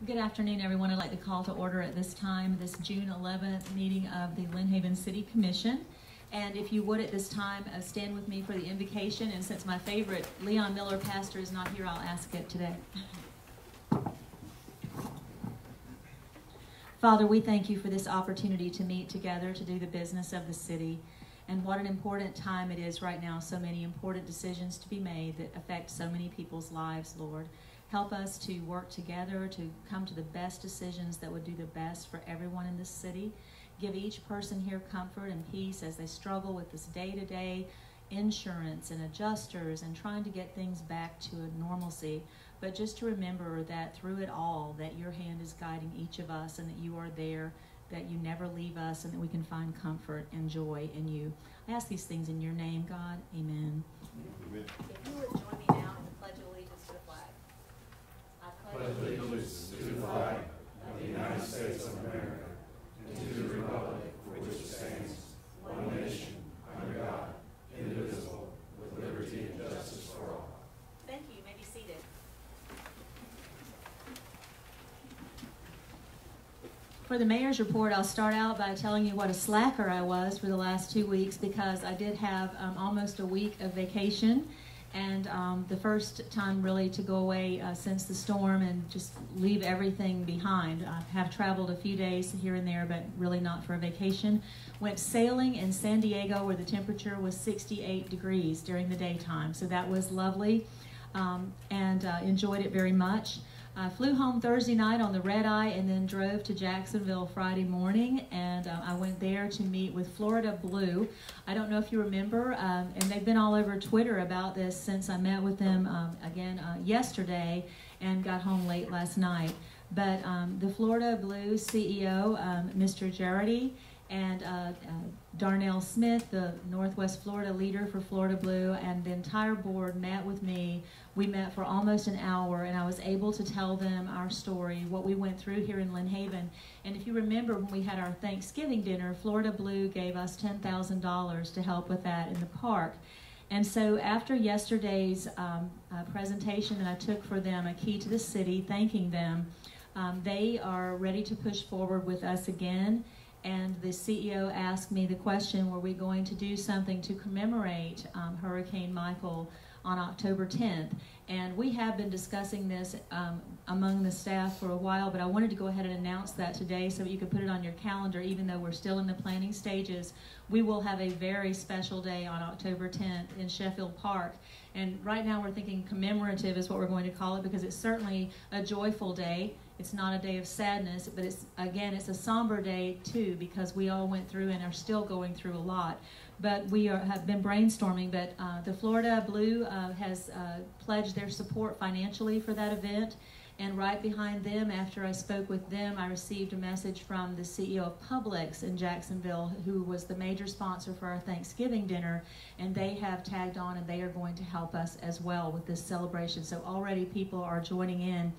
Good afternoon, everyone. I'd like to call to order at this time this June 11th meeting of the Lynn Haven City Commission. And if you would at this time stand with me for the invocation. And since my favorite Leon Miller pastor is not here, I'll ask it today. Father, we thank you for this opportunity to meet together to do the business of the city. And what an important time it is right now. So many important decisions to be made that affect so many people's lives, Lord. Help us to work together to come to the best decisions that would do the best for everyone in this city. Give each person here comfort and peace as they struggle with this day-to-day insurance and adjusters and trying to get things back to a normalcy. But just to remember that through it all, that your hand is guiding each of us and that you are there, that you never leave us, and that we can find comfort and joy in you. I ask these things in your name, God. Amen. Amen. If you would join me now in the Pledge of Allegiance to the flag. Pledge allegiance to the flag of the United States of America and to the republic for which it stands, one nation, under God, indivisible, with liberty and justice for all. Thank you. You may be seated. For the mayor's report, I'll start out by telling you what a slacker I was for the last 2 weeks, because I did have almost a week of vacation. And the first time really to go away since the storm and just leave everything behind. I have traveled a few days here and there, but really not for a vacation. Went sailing in San Diego where the temperature was 68 degrees during the daytime. So that was lovely and enjoyed it very much. I flew home Thursday night on the red eye and then drove to Jacksonville Friday morning, and I went there to meet with Florida Blue. I don't know if you remember, and they've been all over Twitter about this since I met with them again yesterday and got home late last night. But the Florida Blue CEO, Mr. Jarity, and Darnell Smith, the Northwest Florida leader for Florida Blue, and the entire board met with me. We met for almost an hour, and I was able to tell them our story, what we went through here in Lynn Haven. And if you remember, when we had our Thanksgiving dinner, Florida Blue gave us $10,000 to help with that in the park. And so after yesterday's presentation that I took for them, A Key to the City, thanking them, they are ready to push forward with us again. And the CEO asked me the question, were we going to do something to commemorate Hurricane Michael on October 10th? And we have been discussing this among the staff for a while, but I wanted to go ahead and announce that today so that you could put it on your calendar. Even though we're still in the planning stages, we will have a very special day on October 10th in Sheffield Park. And right now we're thinking commemorative is what we're going to call it, because it's certainly a joyful day. It's not a day of sadness, but it's a somber day too, because we all went through and are still going through a lot. But we have been brainstorming, but the Florida Blue has pledged their support financially for that event. And right behind them, after I spoke with them, I received a message from the CEO of Publix in Jacksonville, who was the major sponsor for our Thanksgiving dinner, and they have tagged on and they are going to help us as well with this celebration. So already people are joining in.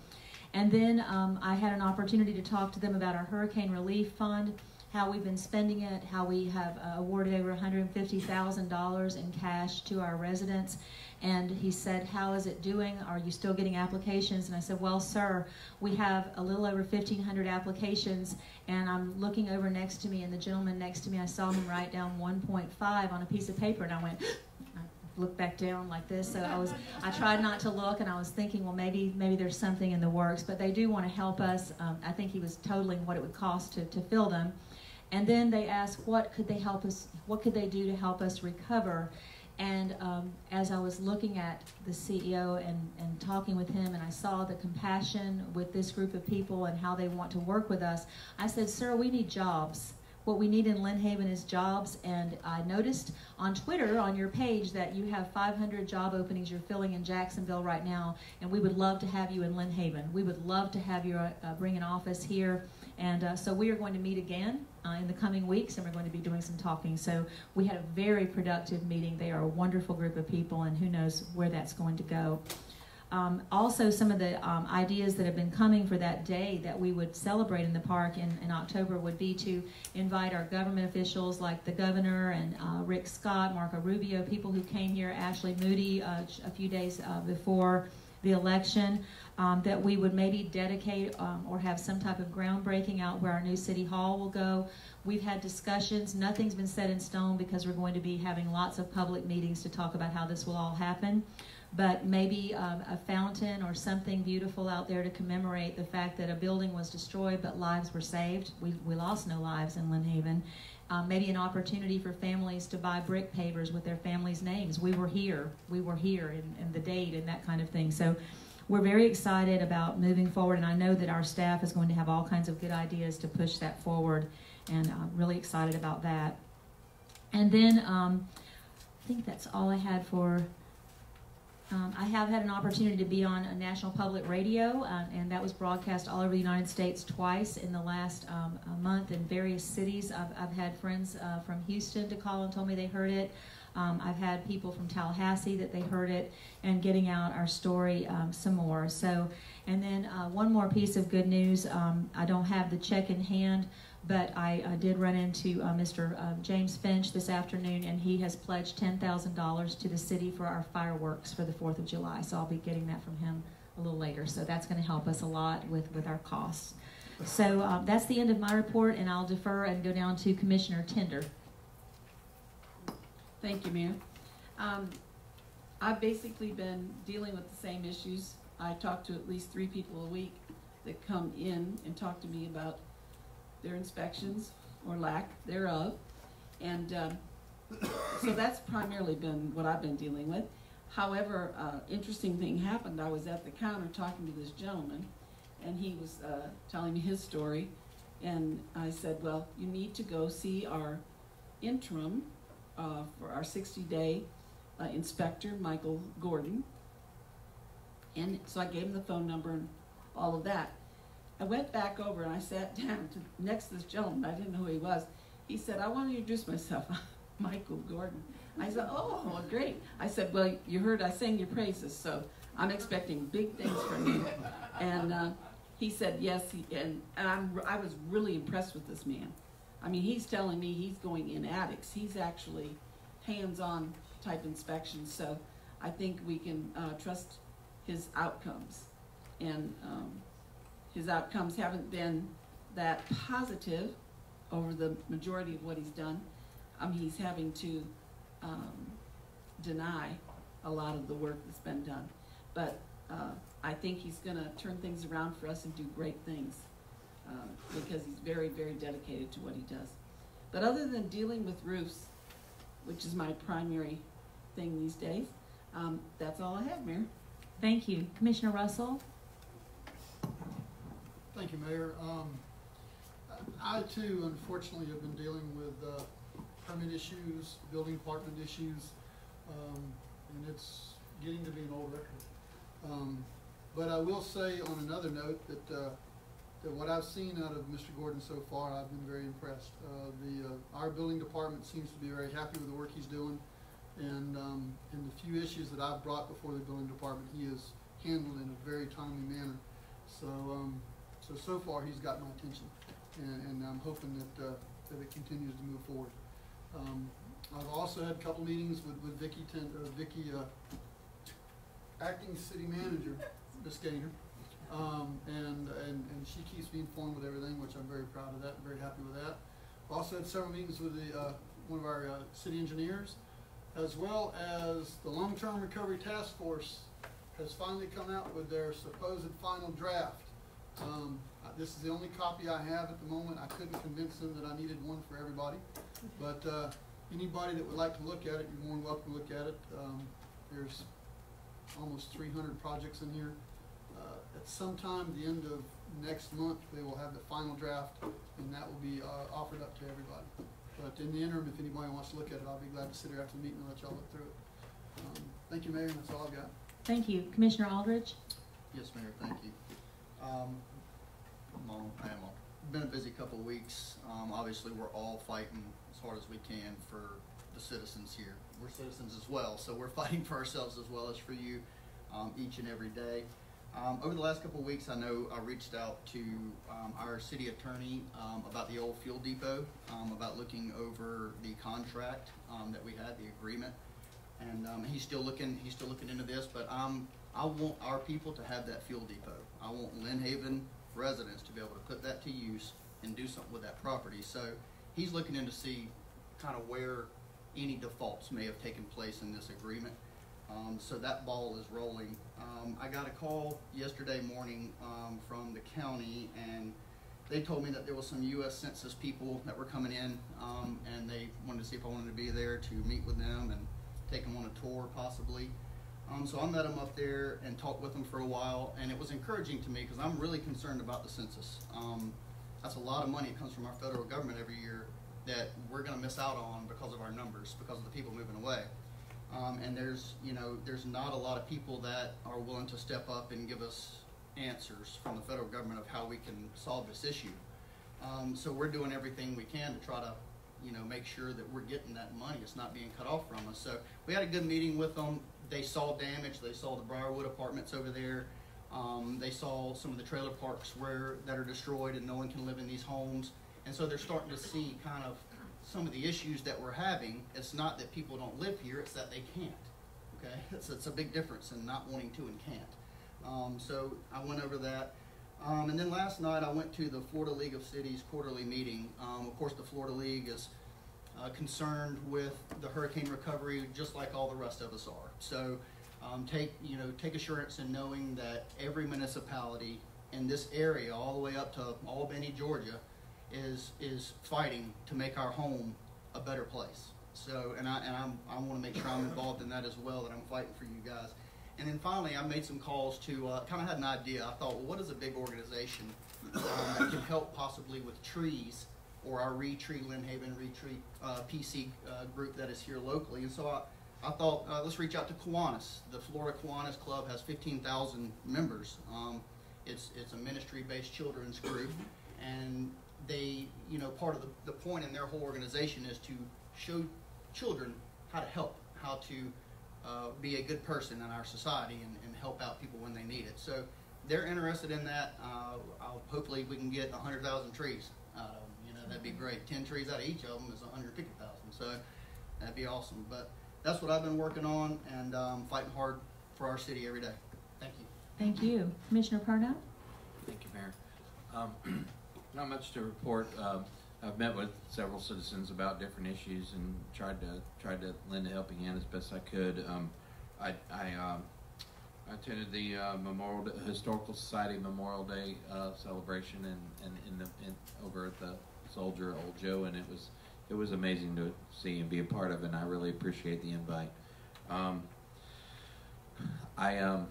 And then I had an opportunity to talk to them about our Hurricane Relief Fund, how we've been spending it, how we have awarded over $150,000 in cash to our residents. And he said, how is it doing? Are you still getting applications? And I said, well, sir, we have a little over 1,500 applications, and I'm looking over next to me, and the gentleman next to me, I saw him write down 1.5 on a piece of paper, and I went, look back down like this. So I tried not to look, and I was thinking, well, maybe there's something in the works, but they do want to help us. I think he was totaling what it would cost to fill them. And then they asked, what could they do to help us recover? And as I was looking at the CEO and talking with him, and I saw the compassion with this group of people and how they want to work with us, I said, sir, we need jobs. What we need in Lynn Haven is jobs, and I noticed on Twitter, on your page, that you have 500 job openings you're filling in Jacksonville right now, and we would love to have you in Lynn Haven. We would love to have you bring an office here, and so we are going to meet again in the coming weeks, and we're going to be doing some talking. So we had a very productive meeting. They are a wonderful group of people, and who knows where that's going to go. Also, some of the ideas that have been coming for that day that we would celebrate in the park in October would be to invite our government officials like the governor and Rick Scott, Marco Rubio, people who came here, Ashley Moody a few days before, the election, that we would maybe dedicate or have some type of groundbreaking out where our new city hall will go. We've had discussions. Nothing's been set in stone because we're going to be having lots of public meetings to talk about how this will all happen. But maybe a fountain or something beautiful out there to commemorate the fact that a building was destroyed but lives were saved. We lost no lives in Lynn Haven. Maybe an opportunity for families to buy brick pavers with their families' names. We were here, and the date and that kind of thing. So we're very excited about moving forward, and I know that our staff is going to have all kinds of good ideas to push that forward, and I'm really excited about that. And then I think that's all I had for... I have had an opportunity to be on a national public radio, and that was broadcast all over the United States twice in the last month in various cities. I've had friends from Houston to call and told me they heard it. I've had people from Tallahassee that they heard it, and getting out our story some more. So, and then one more piece of good news. I don't have the check in hand, but I did run into Mr. James Finch this afternoon, and he has pledged $10,000 to the city for our fireworks for the 4th of July. So I'll be getting that from him a little later. So that's going to help us a lot with our costs. So that's the end of my report, and I'll defer and go down to Commissioner Tender. Thank you, Mayor. I've basically been dealing with the same issues. I talk to at least 3 people a week that come in and talk to me about their inspections or lack thereof. And so that's primarily been what I've been dealing with. However, interesting thing happened. I was at the counter talking to this gentleman, and he was telling me his story. And I said, well, you need to go see our interim for our 60-day inspector, Michael Gordon. And so I gave him the phone number and all of that. I went back over and I sat down next to this gentleman. I didn't know who he was. He said, I want to introduce myself. Michael Gordon. I said, oh, well, great. I said, well, you heard I sang your praises, so I'm expecting big things from you. And he said, yes, I was really impressed with this man. I mean, he's telling me he's going in attics. He's actually hands-on type inspections, so I think we can trust his outcomes. And his outcomes haven't been that positive over the majority of what he's done. He's having to deny a lot of the work that's been done. But I think he's going to turn things around for us and do great things because he's very, very dedicated to what he does. But other than dealing with roofs, which is my primary thing these days, that's all I have, Mayor. Thank you. Commissioner Russell? Thank you, Mayor. I, too, unfortunately, have been dealing with permit issues, building department issues, and it's getting to be an old record. But I will say on another note that what I've seen out of Mr. Gordon so far, I've been very impressed. Our building department seems to be very happy with the work he's doing, and the few issues that I've brought before the building department, he has handled in a very timely manner. So far he's got my attention, and I'm hoping that it continues to move forward. I've also had a couple meetings with Vicky, acting city manager, Ms. Gaynor, and she keeps me informed with everything, which I'm very proud of that and very happy with that. I've also had several meetings with one of our city engineers, as well as the Long-Term Recovery Task Force has finally come out with their supposed final draft. This is the only copy I have at the moment. I couldn't convince them that I needed one for everybody, but anybody that would like to look at it, you're more than welcome to look at it. There's almost 300 projects in here. At some time, the end of next month, they will have the final draft, and that will be offered up to everybody. But in the interim, if anybody wants to look at it, I'll be glad to sit here after the meeting and let y'all look through it. Thank you, Mayor, and that's all I've got. Thank you. Commissioner Aldridge? Yes, Mayor, thank you. Been a busy couple of weeks. Obviously, we're all fighting as hard as we can for the citizens here. We're citizens as well, so we're fighting for ourselves as well as for you each and every day. Over the last couple of weeks, I know I reached out to our city attorney about the old fuel depot, about looking over the contract that we had, the agreement. and he's still looking into this. But I want our people to have that fuel depot. I want Lynn Haven residents to be able to put that to use and do something with that property. So he's looking in to see kind of where any defaults may have taken place in this agreement. So that ball is rolling. I got a call yesterday morning from the county, and they told me that there was some U.S. Census people that were coming in, and they wanted to see if I wanted to be there to meet with them and take them on a tour possibly. So I met them up there and talked with them for a while, and it was encouraging to me because I'm really concerned about the census. That's a lot of money that comes from our federal government every year that we're going to miss out on because of our numbers, because of the people moving away. And there's not a lot of people that are willing to step up and give us answers from the federal government of how we can solve this issue. So we're doing everything we can to try to, make sure that we're getting that money. It's not being cut off from us. So we had a good meeting with them. They saw damage. They saw the Briarwood apartments over there. They saw some of the trailer parks that are destroyed and no one can live in these homes. And so they're starting to see kind of some of the issues that we're having. It's not that people don't live here, it's that they can't. Okay, it's a big difference in not wanting to and can't. So I went over that. And then last night I went to the Florida League of Cities quarterly meeting. Of course, the Florida League is concerned with the hurricane recovery just like all the rest of us are. So take assurance in knowing that every municipality in this area, all the way up to Albany, Georgia, is fighting to make our home a better place. So, and I want to make sure I'm involved in that as well, that I'm fighting for you guys. And then finally, I made some calls to, kind of had an idea. I thought, well, what is a big organization that can help possibly with trees, or our Retree, Lynn Haven Retree PC group that is here locally. And so I thought, let's reach out to Kiwanis. The Florida Kiwanis Club has 15,000 members. It's a ministry-based children's group, and they, part of the point in their whole organization is to show children how to help, how to be a good person in our society and help out people when they need it. So they're interested in that. Hopefully we can get 100,000 trees out of them. That'd be great. 10 trees out of each of them is 150,000. So that'd be awesome. But that's what I've been working on, and fighting hard for our city every day. Thank you. Thank you. Commissioner Parnell? Thank you, Mayor. Not much to report. I've met with several citizens about different issues and tried to lend a helping hand as best I could. I attended the Historical Society Memorial Day celebration and over at the Soldier Old Joe, and it was amazing to see and be a part of, and I really appreciate the invite. I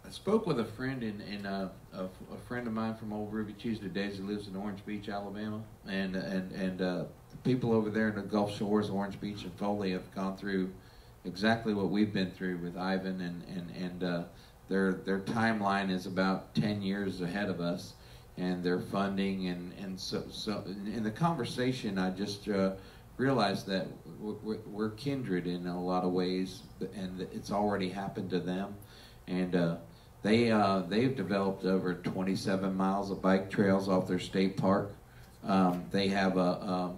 spoke with a friend a friend of mine from Old Ruby Tuesday Days who lives in Orange Beach, Alabama, and the people over there in the Gulf Shores, Orange Beach and Foley, have gone through exactly what we've been through with Ivan, and their timeline is about 10 years ahead of us, and their funding and so in the conversation I just realized that we're kindred in a lot of ways, and it's already happened to them, and they've developed over 27 miles of bike trails off their state park. They have an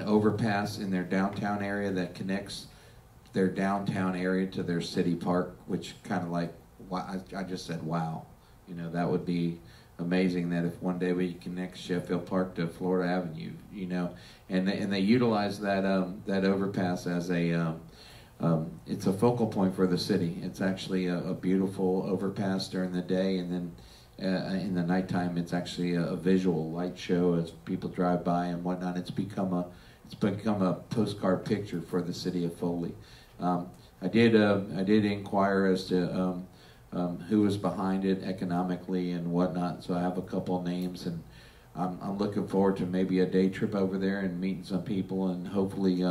overpass in their downtown area that connects their downtown area to their city park, which kind of like, I just said, wow. That would be amazing, that if one day we connect Sheffield Park to Florida Avenue, and they utilize that overpass as it's a focal point for the city. It's actually a beautiful overpass during the day, and then in the nighttime it's actually a visual light show as people drive by and whatnot. It's become a postcard picture for the city of Foley. I did inquire as to who was behind it economically and whatnot, so I have a couple of names, and I'm looking forward to maybe a day trip over there and meeting some people and hopefully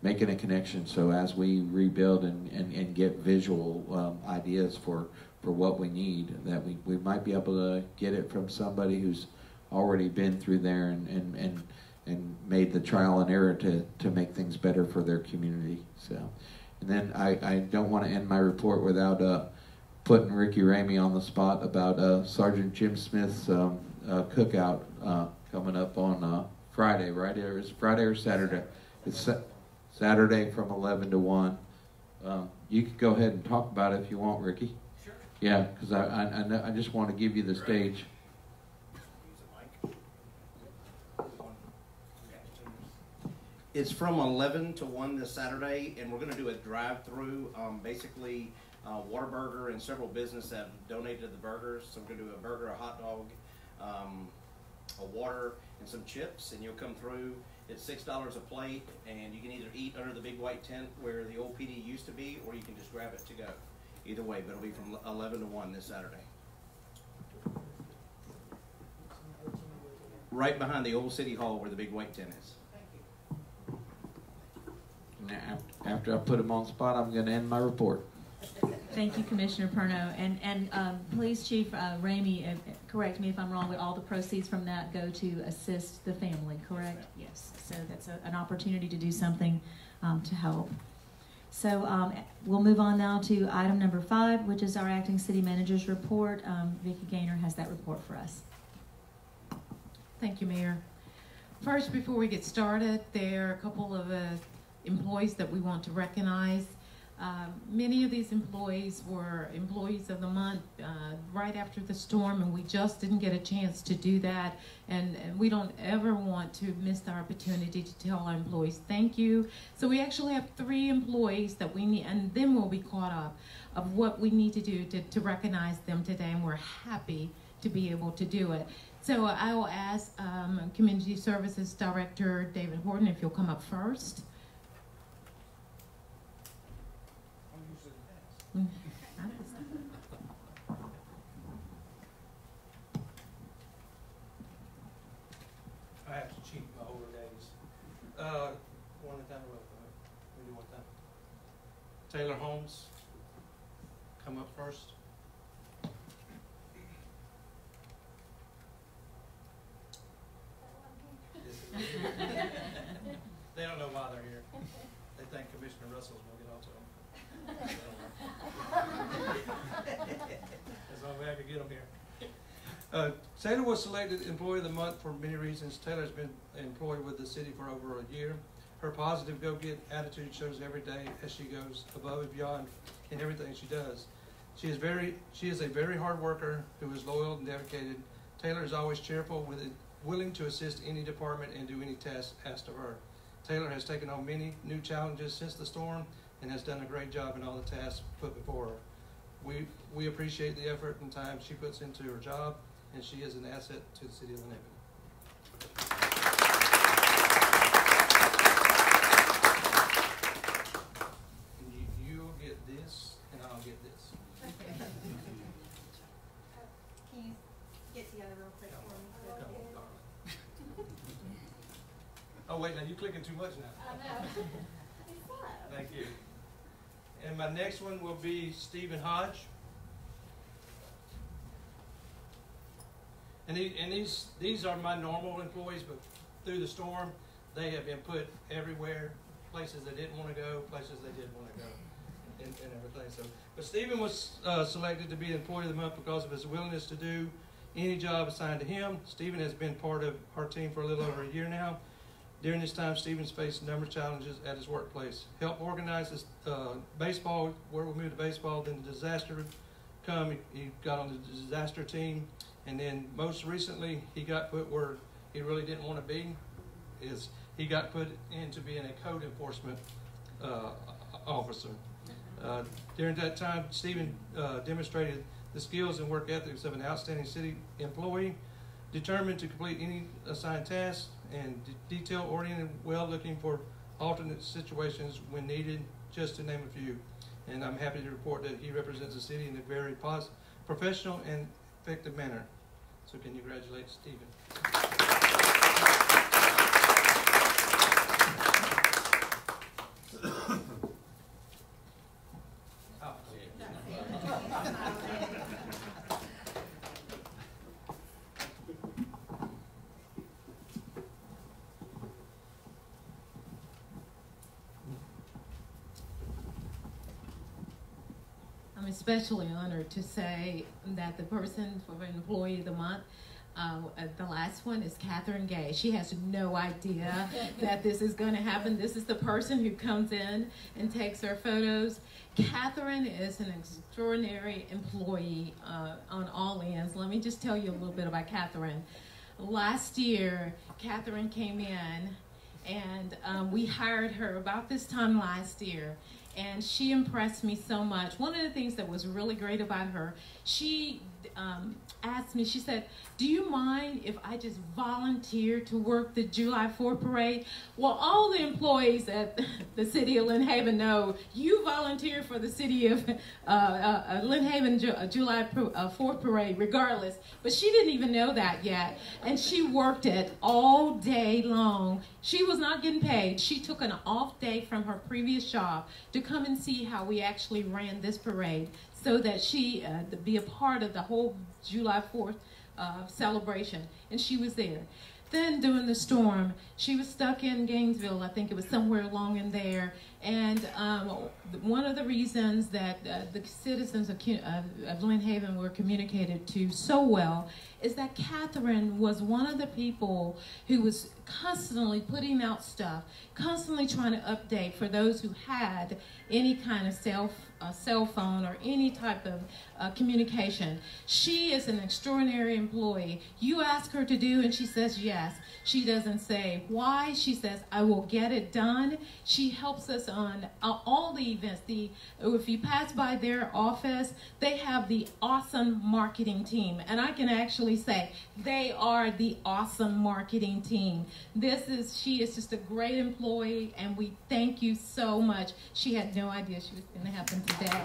making a connection, so as we rebuild and get visual ideas for what we need, that we might be able to get it from somebody who's already been through there and made the trial and error to make things better for their community. So, and then I don't want to end my report without putting Ricky Ramey on the spot about Sergeant Jim Smith's cookout coming up on Friday, right? It's Friday or Saturday? It's Saturday from 11 to 1. You could go ahead and talk about it if you want, Ricky. Sure. Yeah, because I just want to give you the stage. It's from 11 to 1 this Saturday, and we're going to do a drive-through. Basically, Whataburger and several businesses have donated the burgers. So we're going to do a burger, a hot dog, a water, and some chips. And you'll come through. It's $6 a plate, and you can either eat under the big white tent where the old PD used to be, or you can just grab it to go. Either way, but it'll be from 11 to 1 this Saturday. Right behind the old city hall where the big white tent is. Now, after I put him on the spot, I'm going to end my report. Thank you, Commissioner Perno. And Police Chief Ramey, correct me if I'm wrong, but all the proceeds from that go to assist the family, correct? Yes. So that's an opportunity to do something to help. So we'll move on now to item number 5, which is our acting city manager's report. Vicki Gaynor has that report for us. Thank you, Mayor. First, before we get started, there are a couple of employees that we want to recognize. Many of these employees were employees of the month right after the storm, and we just didn't get a chance to do that. And we don't ever want to miss the opportunity to tell our employees thank you. So we actually have 3 employees that we need, and then we'll be caught up of what we need to do to recognize them today, and we're happy to be able to do it. So I will ask Community Services Director David Horton if you'll come up first. I have to cheat my older days. One at a time, we do one time. Taylor Holmes, come up first. They don't know why they're here. They think Commissioner Russell's going to get on to them. As long as I could get them here. Taylor was selected Employee of the Month for many reasons. Taylor's been employed with the city for over a year. Her positive go-get attitude shows every day as she goes above and beyond in everything she does. She is a very hard worker who is loyal and dedicated. Taylor is always cheerful, willing to assist any department and do any task asked of her. Taylor has taken on many new challenges since the storm and has done a great job in all the tasks put before her. We appreciate the effort and time she puts into her job, and she is an asset to the city of Lynn. You'll get this, and I'll get this. Can you get together real quick for me? Come on, darling. Oh wait, now you're clicking too much now. I know. It's slow. Thank you. And my next one will be Stephen Hodge. And these are my normal employees, but through the storm, they have been put everywhere, places they didn't want to go, places they did want to go, and everything. So, but Stephen was selected to be Employee of the Month because of his willingness to do any job assigned to him. Stephen has been part of our team for a little over a year now. During this time, Stephen's faced a number of challenges at his workplace. Helped organize his baseball, where we moved to baseball, then the disaster come. He got on the disaster team, and then most recently, he got put where he really didn't want to be. He got put into being a code enforcement officer. During that time, Stephen demonstrated the skills and work ethics of an outstanding city employee, determined to complete any assigned tasks, and detail-oriented, well looking for alternate situations when needed, just to name a few. And I'm happy to report that he represents the city in a very professional and effective manner. So can you congratulate Stephen? I'm especially honored to say that the person for Employee of the Month The last one is Catherine Gay. She has no idea that this is going to happen. This is the person who comes in and takes our photos. Catherine is an extraordinary employee on all ends. Let me just tell you a little bit about Catherine. Last year, Catherine came in and we hired her about this time last year. And she impressed me so much. One of the things that was really great about her, she asked me, she said, do you mind if I just volunteer to work the July 4th parade? Well, all the employees at the city of Lynn Haven know you volunteer for the city of Lynn Haven July 4th parade regardless. But she didn't even know that yet. And she worked it all day long. She was not getting paid. She took an off day from her previous job to come and see how we actually ran this parade so that she be a part of the whole July 4th celebration. And she was there. Then during the storm, she was stuck in Gainesville. I think it was somewhere along in there. And one of the reasons that the citizens of Lynn Haven were communicated to so well is that Catherine was one of the people who was constantly putting out stuff, constantly trying to update for those who had any kind of cell phone or any type of communication. She is an extraordinary employee. You ask her to do and she says yes. She doesn't say why. She says, I will get it done. She helps us on all the events. If you pass by their office, they have the awesome marketing team. And I can actually say they are the awesome marketing team. She is just a great employee, and we thank you so much. She had no idea she was going to happen today.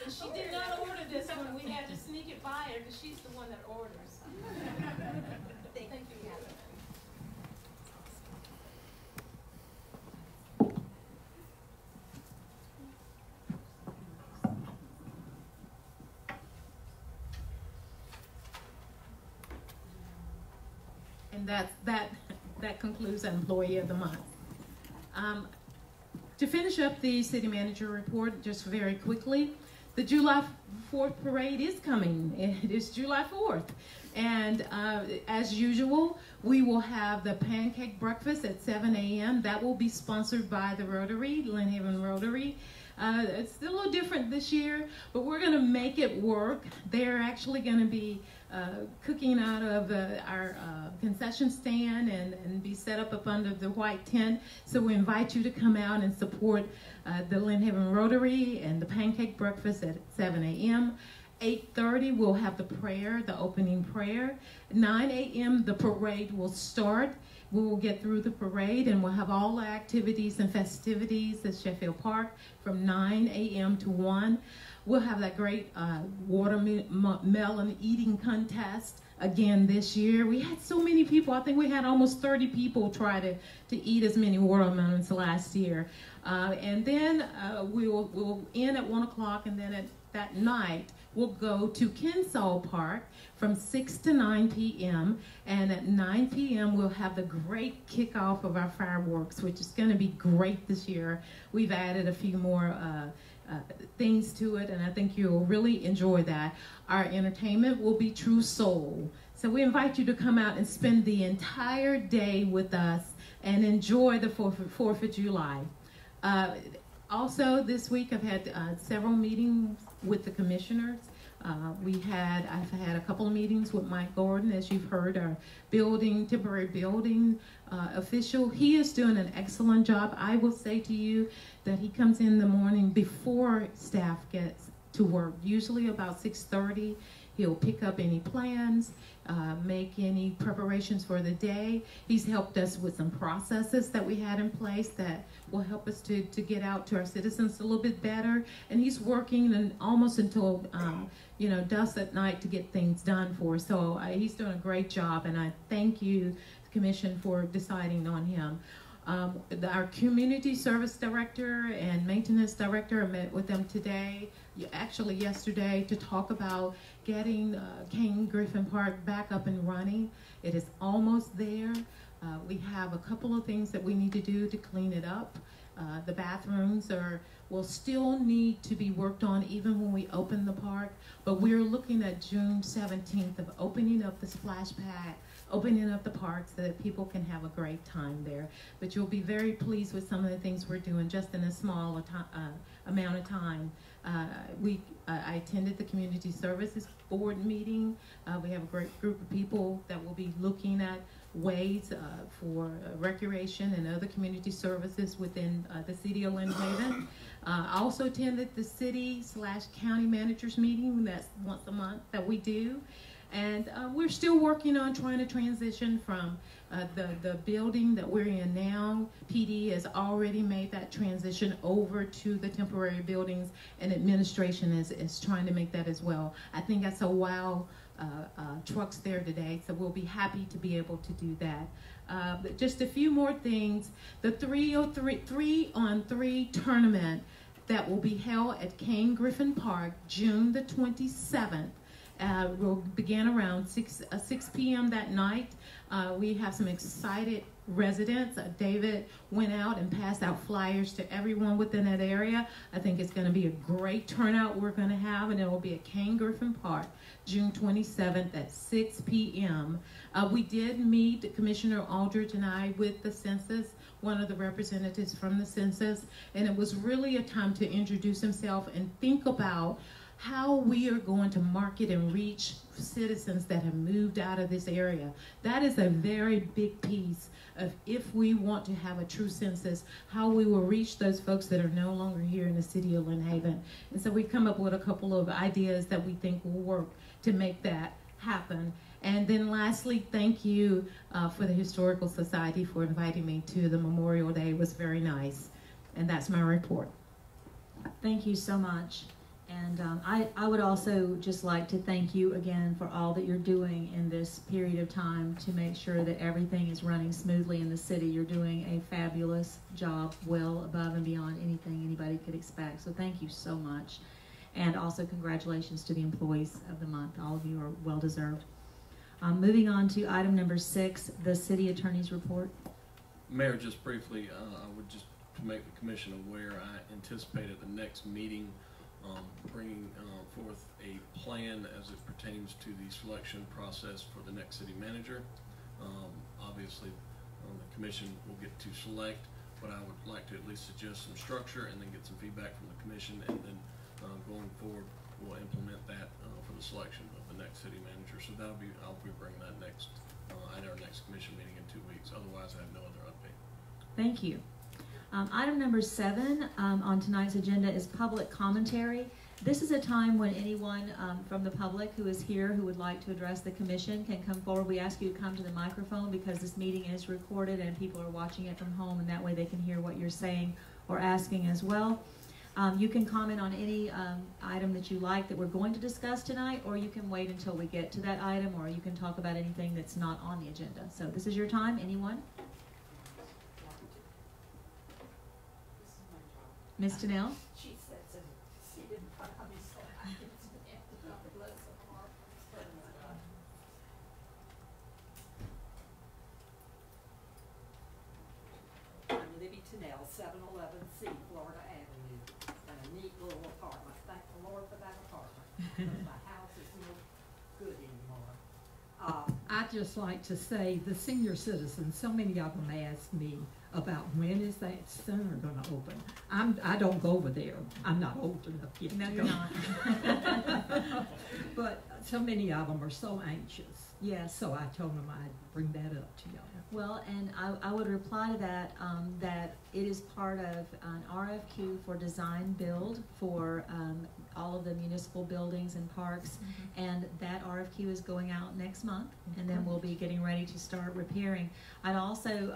She did not order this one. We had to sneak it by her because she's the one that orders. Thank you, Catherine. And that concludes Employee of the Month. To finish up the city manager report, just very quickly, the July 4th parade is coming. It is July 4th. And as usual, we will have the pancake breakfast at 7 a.m. That will be sponsored by the Rotary, Lynn Haven Rotary. It's a little different this year, but we're going to make it work. They're actually going to be cooking out of our concession stand and be set up under the white tent. So we invite you to come out and support the Lynn Haven Rotary and the pancake breakfast at 7 a.m. 8:30 we'll have the prayer, the opening prayer. 9 a.m. the parade will start. We will get through the parade and we'll have all the activities and festivities at Sheffield Park from 9 a.m. to 1. We'll have that great watermelon eating contest again this year. We had so many people. I think we had almost 30 people try to eat as many watermelons last year. And then we'll end at 1 o'clock, and then at that night we'll go to Kensaw Park from 6 to 9 p.m. And at 9 p.m. we'll have the great kickoff of our fireworks, which is going to be great this year. We've added a few more things to it, and I think you'll really enjoy that. Our entertainment will be True Soul. So we invite you to come out and spend the entire day with us and enjoy the 4th of July. Also this week I've had several meetings with the commissioners. I've had a couple of meetings with Mike Gordon, as you've heard, our temporary building official. He is doing an excellent job. I will say to you that he comes in the morning before staff gets to work, usually about 6:30. He'll pick up any plans, make any preparations for the day. He's helped us with some processes that we had in place that will help us to get out to our citizens a little bit better. And he's working almost until dusk at night to get things done for us. So he's doing a great job, and I thank you, Commission, for deciding on him. Our community service director and maintenance director, I met with them today, actually yesterday, to talk about getting Kane Griffin Park back up and running. It is almost there. We have a couple of things that we need to do to clean it up. The bathrooms will still need to be worked on even when we open the park, but we're looking at June 17th of opening up the splash pad, opening up the park so that people can have a great time there. But you'll be very pleased with some of the things we're doing just in a small amount of time. I attended the Community Services Board meeting. We have a great group of people that will be looking at ways for recreation and other community services within the city of Lynn Haven. I also attended the city/county managers meeting. That's once a month that we do. And we're still working on trying to transition from the building that we're in now. PD has already made that transition over to the temporary buildings, and administration is trying to make that as well. I think that's a wow trucks there today, so we'll be happy to be able to do that. But just a few more things. The 3-on-3 tournament that will be held at Kane Griffin Park June the 27th. Will begin around 6 p.m. that night. We have some excited residents. David went out and passed out flyers to everyone within that area. I think it's going to be a great turnout we're going to have, and it will be at Kane Griffin Park, June 27th at 6 p.m. We did meet Commissioner Aldridge and I with the census, one of the representatives from the census, and it was really a time to introduce himself and think about how we are going to market and reach citizens that have moved out of this area. That is a very big piece of, if we want to have a true census, how we will reach those folks that are no longer here in the city of Lynn Haven. And so we've come up with a couple of ideas that we think will work to make that happen. And then lastly, thank you for the Historical Society for inviting me to the Memorial Day. It was very nice. And that's my report. Thank you so much. And I would also just like to thank you again for all that you're doing in this period of time to make sure that everything is running smoothly in the city. You're doing a fabulous job, well above and beyond anything anybody could expect. So thank you so much. And also congratulations to the employees of the month. All of you are well deserved. Moving on to item number 6, the city attorney's report. Mayor, just briefly, I would just to make the commission aware, I anticipate at the next meeting bringing forth a plan as it pertains to the selection process for the next city manager. Obviously, the commission will get to select, but I would like to at least suggest some structure and then get some feedback from the commission, and then going forward, we'll implement that for the selection of the next city manager. So that'll be, I'll be bringing that next at our next commission meeting in 2 weeks. Otherwise, I have no other update. Thank you. Item number 7 on tonight's agenda is public commentary. This is a time when anyone from the public who is here who would like to address the commission can come forward. We ask you to come to the microphone because this meeting is recorded and people are watching it from home, and that way they can hear what you're saying or asking as well. You can comment on any item that you like that we're going to discuss tonight, or you can wait until we get to that item, or you can talk about anything that's not on the agenda. So this is your time. Anyone? Ms. Janelle? She said so. She didn't put on me, so I didn't stand up and listen to her. I'm Libby Tennell, 711C, Florida Avenue, and a neat little apartment. Thank the Lord for that apartment, because my house is no good anymore. I'd just like to say the senior citizens, so many of them ask me about when is that center going to open. I don't go over there. I'm not old enough yet. No, you're not. But so many of them are so anxious. Yes. So I told them I'd bring that up to y'all. Well, and I would reply to that that it is part of an RFQ for design build for all of the municipal buildings and parks, and that RFQ is going out next month, and then we'll be getting ready to start repairing. I'd also,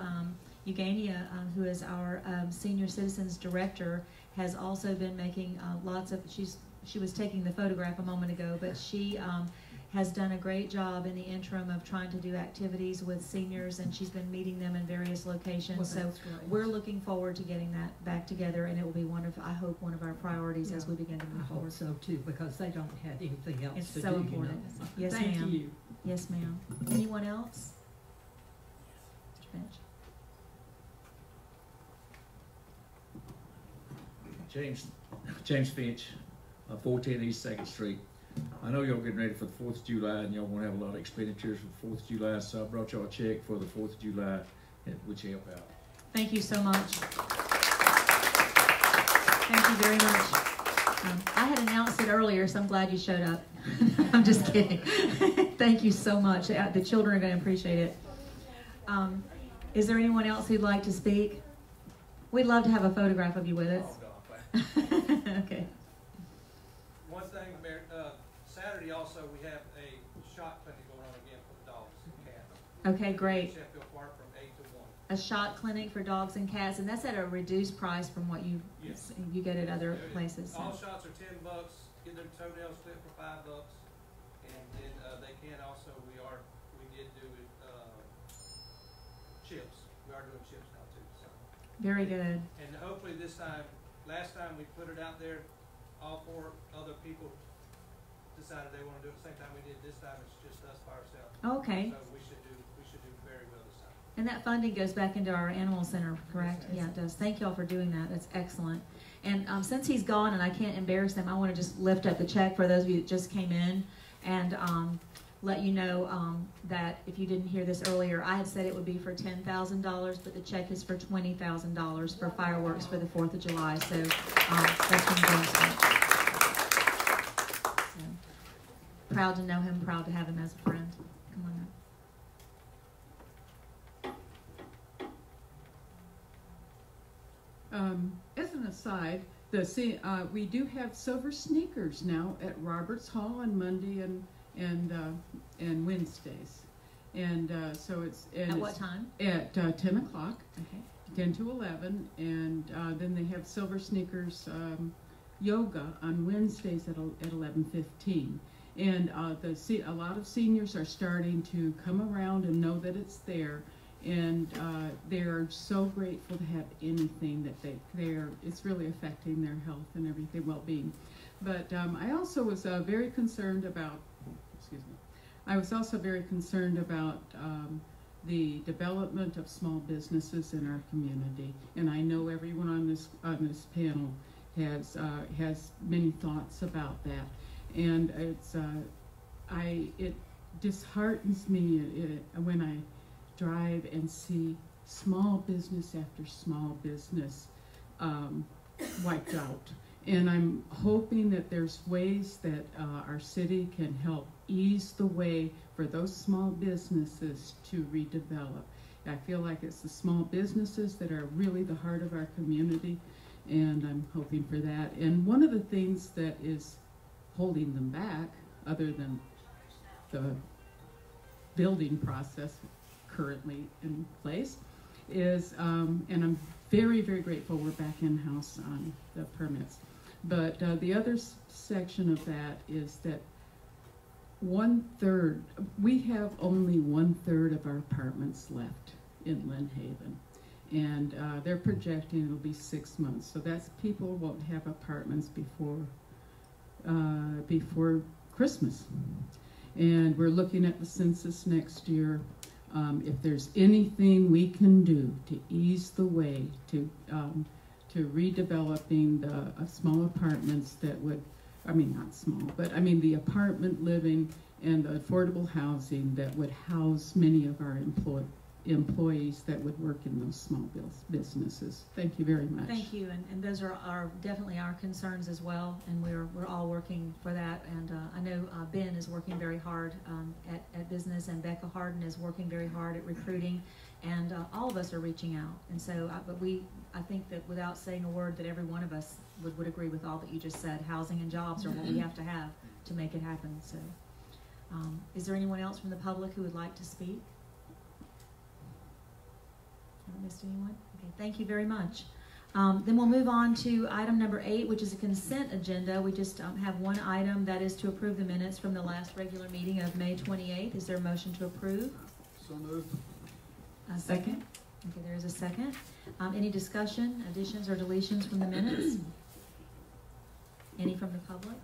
Eugenia, who is our senior citizens director, has also been making lots of, she was taking the photograph a moment ago, but she has done a great job in the interim of trying to do activities with seniors, and she's been meeting them in various locations. Well, so we're looking forward to getting that back together, and it will be one of, I hope, one of our priorities as we begin to move I forward. hope so too, because they don't have anything else It's to so do. important. You know? Yes, Thank ma'am. you. Yes, ma'am. Anyone else? Finch. James Finch, 410 East 2nd Street. I know y'all getting ready for the 4th of July and y'all want to have a lot of expenditures for the 4th of July, so I brought y'all a check for the 4th of July, which help out. Thank you so much. Thank you very much. I had announced it earlier, so I'm glad you showed up. I'm just kidding. Thank you so much. The children are going to appreciate it. Is there anyone else who'd like to speak? We'd love to have a photograph of you with us. Okay. One thing, Mayor, Saturday also we have a shot clinic going on again for the dogs and cats. Okay, great. Sheffield Park from 8 to 1. A shot clinic for dogs and cats, and that's at a reduced price from what you get at other places. So. All shots are $10. Get their toenails clipped for $5, and then they can also. We did do chips. We are doing chips now too. So. Very good. And hopefully this time. Last time we put it out there, all 4 other people decided they want to do it the same time we did. This time it's just us by ourselves. Okay. So we should do very well this time. And that funding goes back into our animal center, correct? Yeah, it does. Thank y'all for doing that. That's excellent. And since he's gone and I can't embarrass him, I want to just lift up the check for those of you that just came in and let you know that if you didn't hear this earlier, I had said it would be for $10,000, but the check is for $20,000 for fireworks for the 4th of July. So that's from James. So, proud to know him, proud to have him as a friend. Come on up. As an aside, we do have silver sneakers now at Roberts Hall on Monday and Wednesdays, and so it's at what time? At 10 o'clock. Okay. 10 to 11, and then they have silver sneakers yoga on Wednesdays at 11:15. And a lot of seniors are starting to come around and know that it's there. And they are so grateful to have anything that it's really affecting their health and everything, well-being. But I also was very concerned about, the development of small businesses in our community. And I know everyone on this panel has many thoughts about that. And it disheartens me when I drive and see small business after small business wiped out. And I'm hoping that there's ways that our city can help ease the way for those small businesses to redevelop. I feel like it's the small businesses that are really the heart of our community, and I'm hoping for that. And one of the things that is holding them back, other than the building process currently in place, is, and I'm very, very grateful we're back in-house on the permits. But the other section of that is that we have only 1/3 of our apartments left in Lynn Haven. And they're projecting it'll be 6 months. So that's people won't have apartments before Christmas. And we're looking at the census next year. If there's anything we can do to ease the way to redeveloping the small apartments that would, not small, but the apartment living and the affordable housing that would house many of our employees that would work in those small businesses. Thank you very much. Thank you, and those are definitely our concerns as well, and we're all working for that. And I know Ben is working very hard at business, and Becca Harden is working very hard at recruiting, and all of us are reaching out. And so, I think that without saying a word, that every one of us would agree with all that you just said. Housing and jobs are what we have to make it happen. So, is there anyone else from the public who would like to speak? Haven't missed anyone? Okay, thank you very much. Then we'll move on to item number 8, which is a consent agenda. We just have one item, that is to approve the minutes from the last regular meeting of May 28th. Is there a motion to approve? So moved. A second? Okay, there is a second. Any discussion, additions, or deletions from the minutes? Any from the public?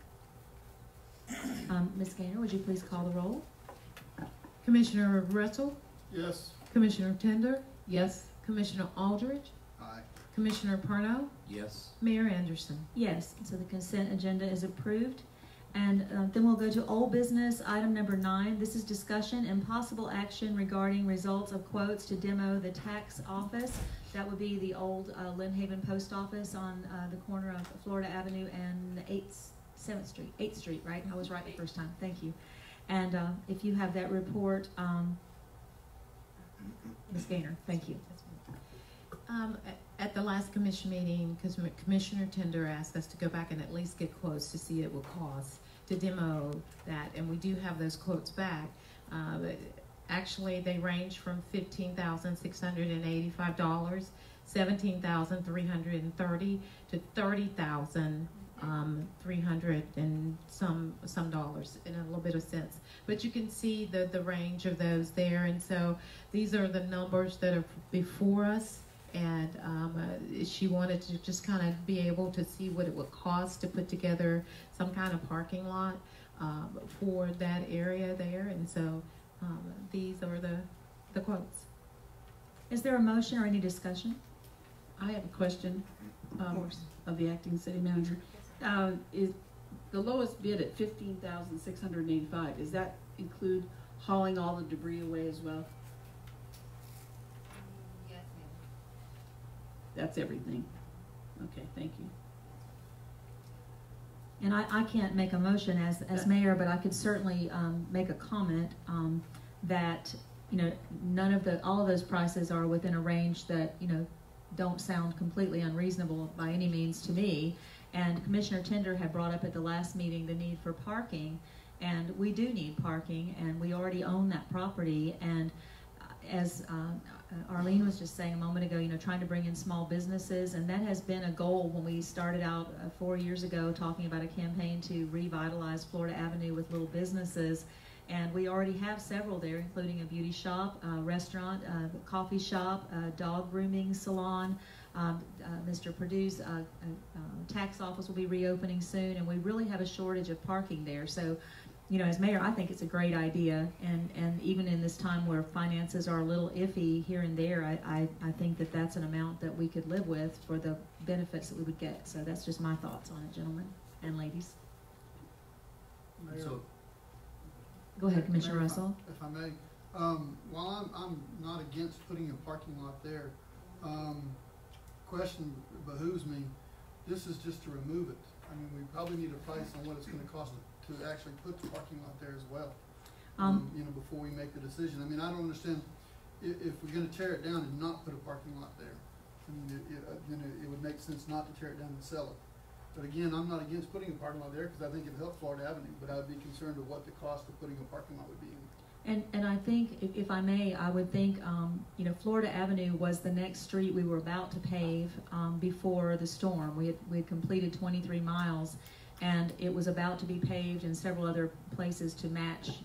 Ms. Gaynor, would you please call the roll? Commissioner Russell? Yes. Commissioner Tender? Yes. Commissioner Aldridge? Aye. Commissioner Parno? Yes. Mayor Anderson? Yes, so the consent agenda is approved. And then we'll go to old business, item number 9. This is discussion and possible action regarding results of quotes to demo the tax office. That would be the old Lynn Haven post office on the corner of Florida Avenue and 8th Street, right? I was right the first time, thank you. And if you have that report, Ms. Gaynor, thank you. At the last commission meeting, because Commissioner Tender asked us to go back and at least get quotes to see what it would cost to demo that, and we do have those quotes back. Actually, they range from $15,685, $17,330 to $30,300 and some dollars in a little bit of cents. But you can see the range of those there, and so these are the numbers that are before us. And she wanted to just kind of be able to see what it would cost to put together some kind of parking lot for that area there. And so these are the quotes. Is there a motion or any discussion? I have a question of the acting city manager. Is the lowest bid at $15,685? Does that include hauling all the debris away as well? Yes, ma'am. That's everything. Okay, thank you. And I can't make a motion as mayor, but I could certainly make a comment that, you know, all of those prices are within a range that, you know, don't sound completely unreasonable by any means to me. And Commissioner Tender had brought up at the last meeting the need for parking, and we do need parking, and we already own that property. And as Arlene was just saying a moment ago, you know, trying to bring in small businesses, and that has been a goal when we started out 4 years ago talking about a campaign to revitalize Florida Avenue with little businesses. And we already have several there, including a beauty shop, a restaurant, a coffee shop, a dog grooming salon. Mr. Perdue's tax office will be reopening soon, and we really have a shortage of parking there. So, you know, as mayor, I think it's a great idea, and even in this time where finances are a little iffy here and there, I think that that's an amount that we could live with for the benefits that we would get. So that's just my thoughts on it, gentlemen and ladies. Mayor, So, Go ahead, Commissioner Mayor, Russell. If I may, while I'm not against putting a parking lot there, question behooves me, this is just to remove it. I mean, we probably need a price on what it's gonna cost to actually put the parking lot there as well. You know, before we make the decision. I mean, I don't understand, if we're gonna tear it down and not put a parking lot there, I mean, then it would make sense not to tear it down and sell it. But again, I'm not against putting a parking lot there because I think it'd help Florida Avenue, but I'd be concerned of what the cost of putting a parking lot would be. And I think, if I may, I would think, you know, Florida Avenue was the next street we were about to pave before the storm. We had completed 23 miles, and it was about to be paved in several other places to match,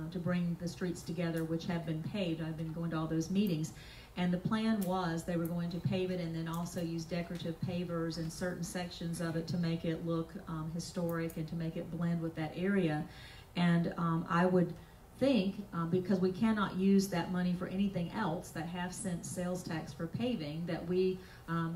to bring the streets together, which have been paved. I've been going to all those meetings. And the plan was they were going to pave it and then also use decorative pavers in certain sections of it to make it look historic and to make it blend with that area. And I would think, because we cannot use that money for anything else, that half-cent sales tax for paving, that we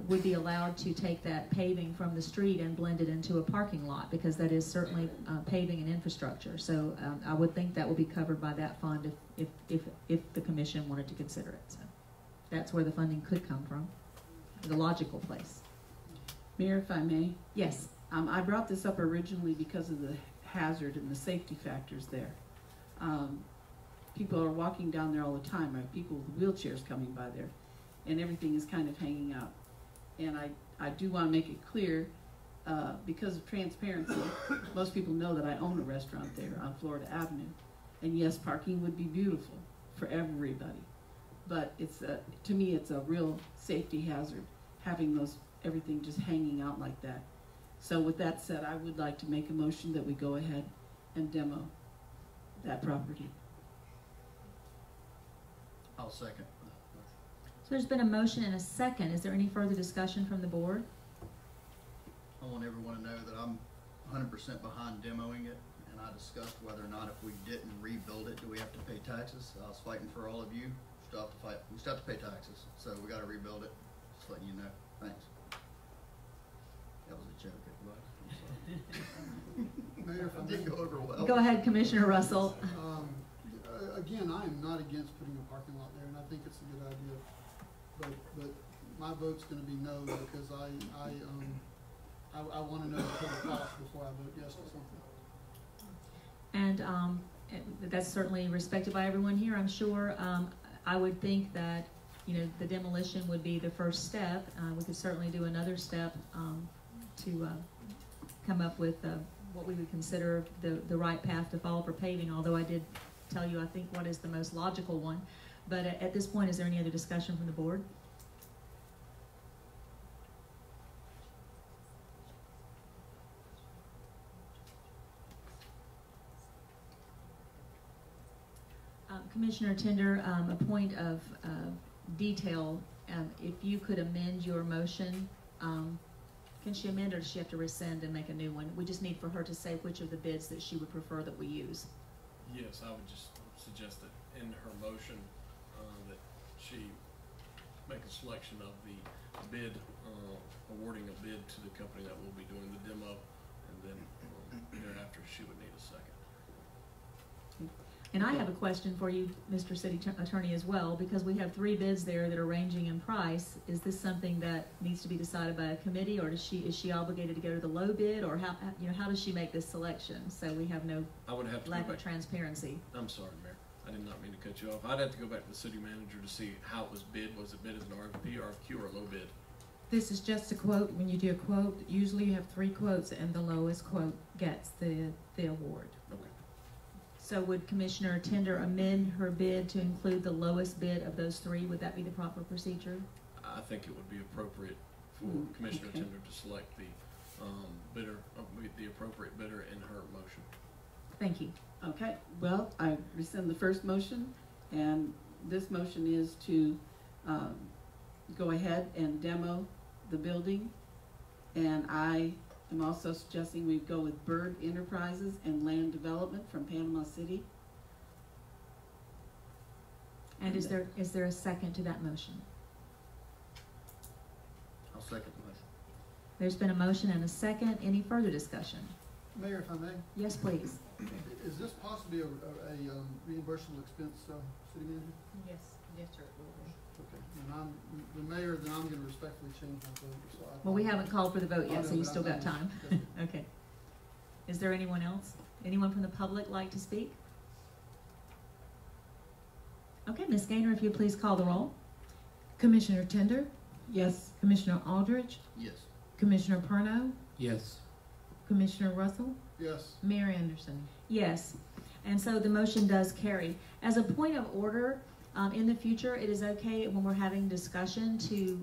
would be allowed to take that paving from the street and blend it into a parking lot, because that is certainly paving and infrastructure. So I would think that would be covered by that fund if the commission wanted to consider it. So that's where the funding could come from, the logical place. Mayor, if I may? Yes. I brought this up originally because of the hazard and the safety factors there. People are walking down there all the time, right? People with wheelchairs coming by there, and everything is kind of hanging out. And I do want to make it clear, because of transparency, most people know that I own a restaurant there on Florida Avenue. And yes, parking would be beautiful for everybody. But it's to me, it's a real safety hazard having everything just hanging out like that. So with that said, I would like to make a motion that we go ahead and demo that property. I'll second. So there's been a motion and a second. Is there any further discussion from the board? I want everyone to know that I'm 100% behind demoing it, and I discussed whether or not if we didn't rebuild it, do we have to pay taxes? I was fighting for all of you still have to fight. We still have to pay taxes, so we got to rebuild it. Just letting you know. Thanks. That was a joke, everybody. I'm sorry. Mayor, if I Didn't may, go over well. Go ahead, Commissioner Russell. Again, I am not against putting a parking lot there, and I think it's a good idea. But my vote's going to be no, because I want to know the total cost before I vote yes to something. And that's certainly respected by everyone here, I'm sure. I would think that, the demolition would be the first step. We could certainly do another step to come up with what we would consider the right path to follow for paving, although I did tell you, I think, what is the most logical one. But at this point, is there any other discussion from the board? Commissioner Tender, a point of detail, if you could amend your motion, can she amend, or does she have to rescind and make a new one? We just need for her to say which of the bids that she would prefer that we use. Yes, I would just suggest that in her motion, that she make a selection of the bid, awarding a bid to the company that will be doing the demo, and then thereafter she would need a second. And I have a question for you, Mr. City Attorney, as well, because we have 3 bids there that are ranging in price. Is this something that needs to be decided by a committee, or is she obligated to go to the low bid, or how does she make this selection? So we have no lack of transparency. I'm sorry, Mayor. I did not mean to cut you off. I'd have to go back to the city manager to see how it was bid. Was it bid as an RFP, RFQ, or low bid? This is just a quote. When you do a quote, usually you have 3 quotes, and the lowest quote gets the award. Okay. So would Commissioner Tender amend her bid to include the lowest bid of those 3? Would that be the proper procedure? I think it would be appropriate for Commissioner Tender to select the bidder, the appropriate bidder in her motion. Thank you. Okay, well, I rescind the first motion, and this motion is to go ahead and demo the building, and I am also suggesting we go with Bird Enterprises and Land Development from Panama City. And is there a second to that motion? I'll second the motion. There's been a motion and a second. Any further discussion? Mayor, if I may, Yes, please. is this possibly a reimbursable expense, city manager? Yes, sir. Okay, and the mayor, then I'm going to respectfully change my vote. So Well, we haven't called for the vote yet, so you still got time. Yes. Okay. Is there anyone else? Anyone from the public like to speak? Okay, Ms. Gaynor, if you please call the roll. Commissioner Tender? Yes. Commissioner Aldridge? Yes. Commissioner Perno? Yes. Commissioner Russell? Yes. Mayor Anderson? Yes. And so the motion does carry. As a point of order, in the future, it is okay when we're having discussion to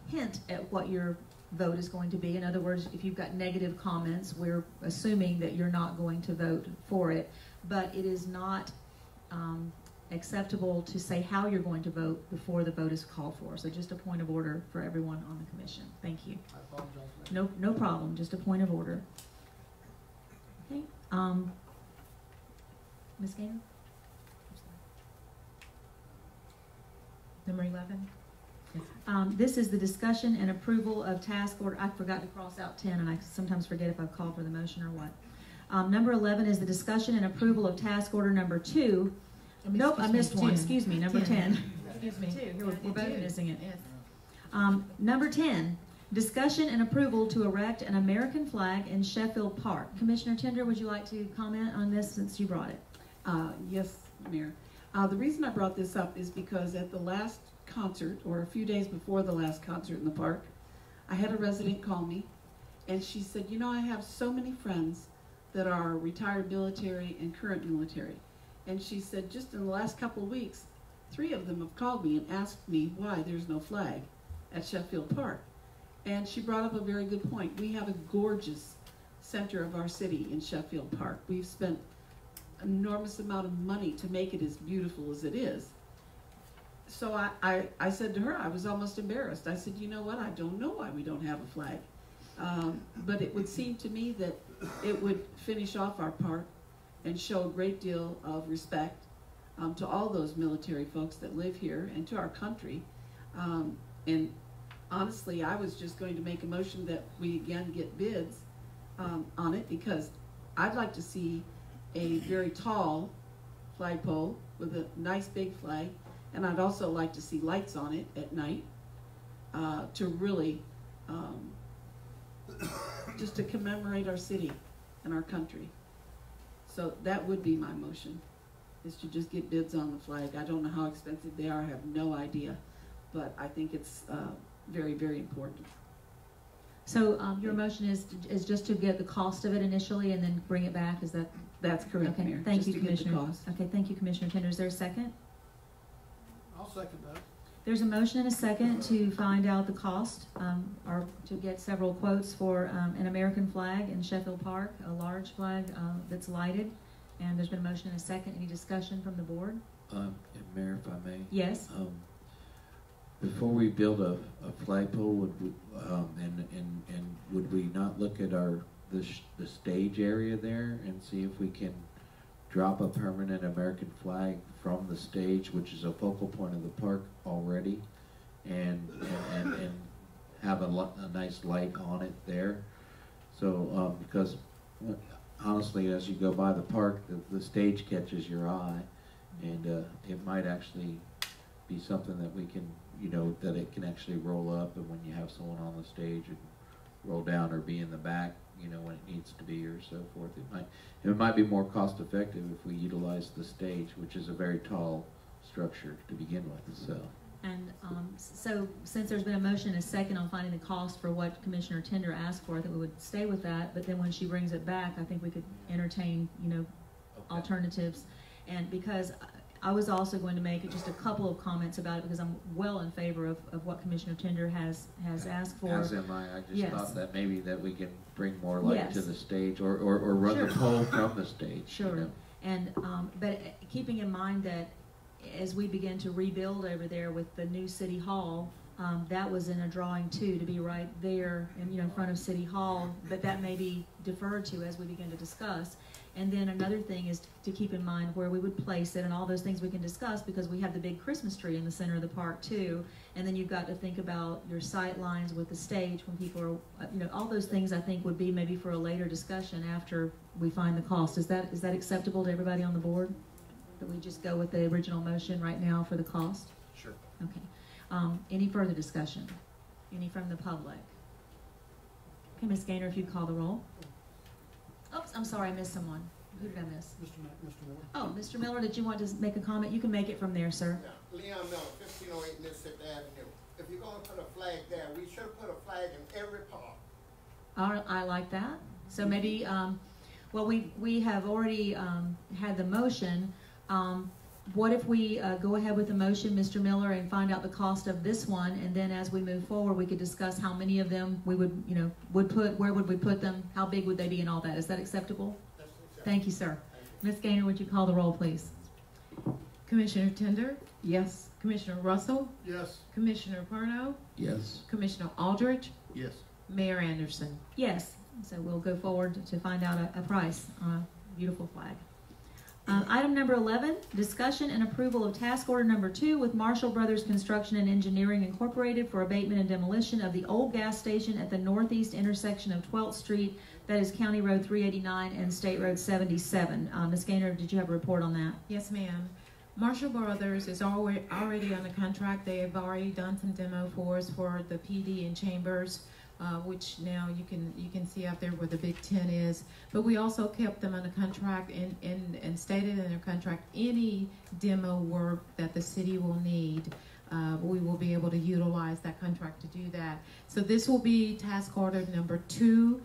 hint at what your vote is going to be. In other words, if you've got negative comments, we're assuming that you're not going to vote for it. But it is not acceptable to say how you're going to vote before the vote is called for. So just a point of order for everyone on the commission. Thank you. I apologize. No problem. Just a point of order. Okay. Ms. Gaynor? Number 11? This is the discussion and approval of task order. I forgot to cross out 10, and I sometimes forget if I've called for the motion or what. Number 11 is the discussion and approval of task order number 2. Nope, I missed one. Excuse me, number 10. Excuse me. We're both missing it. Yes. Number 10, discussion and approval to erect an American flag in Sheffield Park. Commissioner Tender, would you like to comment on this since you brought it? Yes, Mayor. The reason I brought this up is because at the last concert, or a few days before the last concert in the park, I had a resident call me, and she said, you know, I have so many friends that are retired military and current military. And she said, just in the last couple of weeks, 3 of them have called me and asked me why there's no flag at Sheffield Park. And she brought up a very good point. We have a gorgeous center of our city in Sheffield Park. We've spent an enormous amount of money to make it as beautiful as it is. So I said to her, I was almost embarrassed. I said, you know what, I don't know why we don't have a flag. But it would seem to me that it would finish off our park and show a great deal of respect to all those military folks that live here and to our country. And honestly, I was just going to make a motion that we again get bids on it, because I'd like to see a very tall flagpole with a nice big flag, and I'd also like to see lights on it at night to really just to commemorate our city and our country. So that would be my motion, is to just get bids on the flag. I don't know how expensive they are, I have no idea, but I think it's very, very important. So your motion is just to get the cost of it initially and then bring it back, is that? That's correct, Okay, Mayor. thank Just you, to get the Commissioner. cost. Okay, thank you, Commissioner Tender. Is there a second? I'll second that. There's a motion and a second to find out the cost, or to get several quotes for an American flag in Sheffield Park, a large flag that's lighted. And there's been a motion and a second. Any discussion from the board? Mayor, if I may. Yes. Before we build a flagpole, would we, and would we not look at the stage area there and see if we can drop a permanent American flag from the stage, which is a focal point of the park already, and have a nice light on it there? So because honestly, as you go by the park, the stage catches your eye, and it might actually be something that we can, that it can actually roll up, and when you have someone on the stage, it can roll down or be in the back, when it needs to be, or so forth. It might be more cost effective if we utilize the stage, which is a very tall structure to begin with. So. And so since there's been a motion and a second on finding the cost for what Commissioner Tender asked for, I think we would stay with that. But then when she brings it back, I think we could entertain, alternatives. And because I was also going to make just a couple of comments about it, because I'm well in favor of what Commissioner Tender has asked for. As am I. I just Yes. thought that maybe that we can bring more light Yes. to the stage, or run Sure. the pole from the stage. Sure. And but keeping in mind that as we begin to rebuild over there with the new City Hall, that was in a drawing too, to be right there in front of City Hall, but that may be deferred to as we begin to discuss. And then another thing is to keep in mind where we would place it, and all those things we can discuss, because we have the big Christmas tree in the center of the park too. And then you've got to think about your sight lines with the stage when people are, all those things I think would be maybe for a later discussion after we find the cost. Is that acceptable to everybody on the board? That we just go with the original motion right now for the cost? Sure. Okay. Any further discussion? Any from the public? Okay, Ms. Gaynor, if you'd call the roll. Oops, I'm sorry, I missed someone. Who did I miss? Mr. Miller. Oh, Mr. Miller, did you want to make a comment? You can make it from there, sir. Yeah. Leon Miller, 1508 Mississippi Avenue. If you're going to put a flag there, we should have put a flag in every park. I like that. So maybe, well, we have already had the motion. What if we go ahead with the motion, Mr. Miller, and find out the cost of this one, and then as we move forward, we could discuss how many of them we would, would put, where would we put them, how big would they be, and all that. Is that acceptable? That's acceptable. Thank you, sir. Ms. Gaynor, would you call the roll, please? Commissioner Tender? Yes. Commissioner Russell? Yes. Commissioner Perno? Yes. Commissioner Aldridge? Yes. Mayor Anderson? Yes. So we'll go forward to find out a price on a beautiful flag. Item number 11, discussion and approval of task order number 2 with Marshall Brothers Construction and Engineering Incorporated for abatement and demolition of the old gas station at the northeast intersection of 12th Street, that is County Road 389 and State Road 77. Ms. Gaynor, did you have a report on that? Yes, ma'am. Marshall Brothers is already on the contract. They have already done some demo for us for the PD and chambers, which now you can see out there where the big tent is. But we also kept them on the contract and stated in their contract any demo work that the city will need. We will be able to utilize that contract to do that. So this will be task order number 2.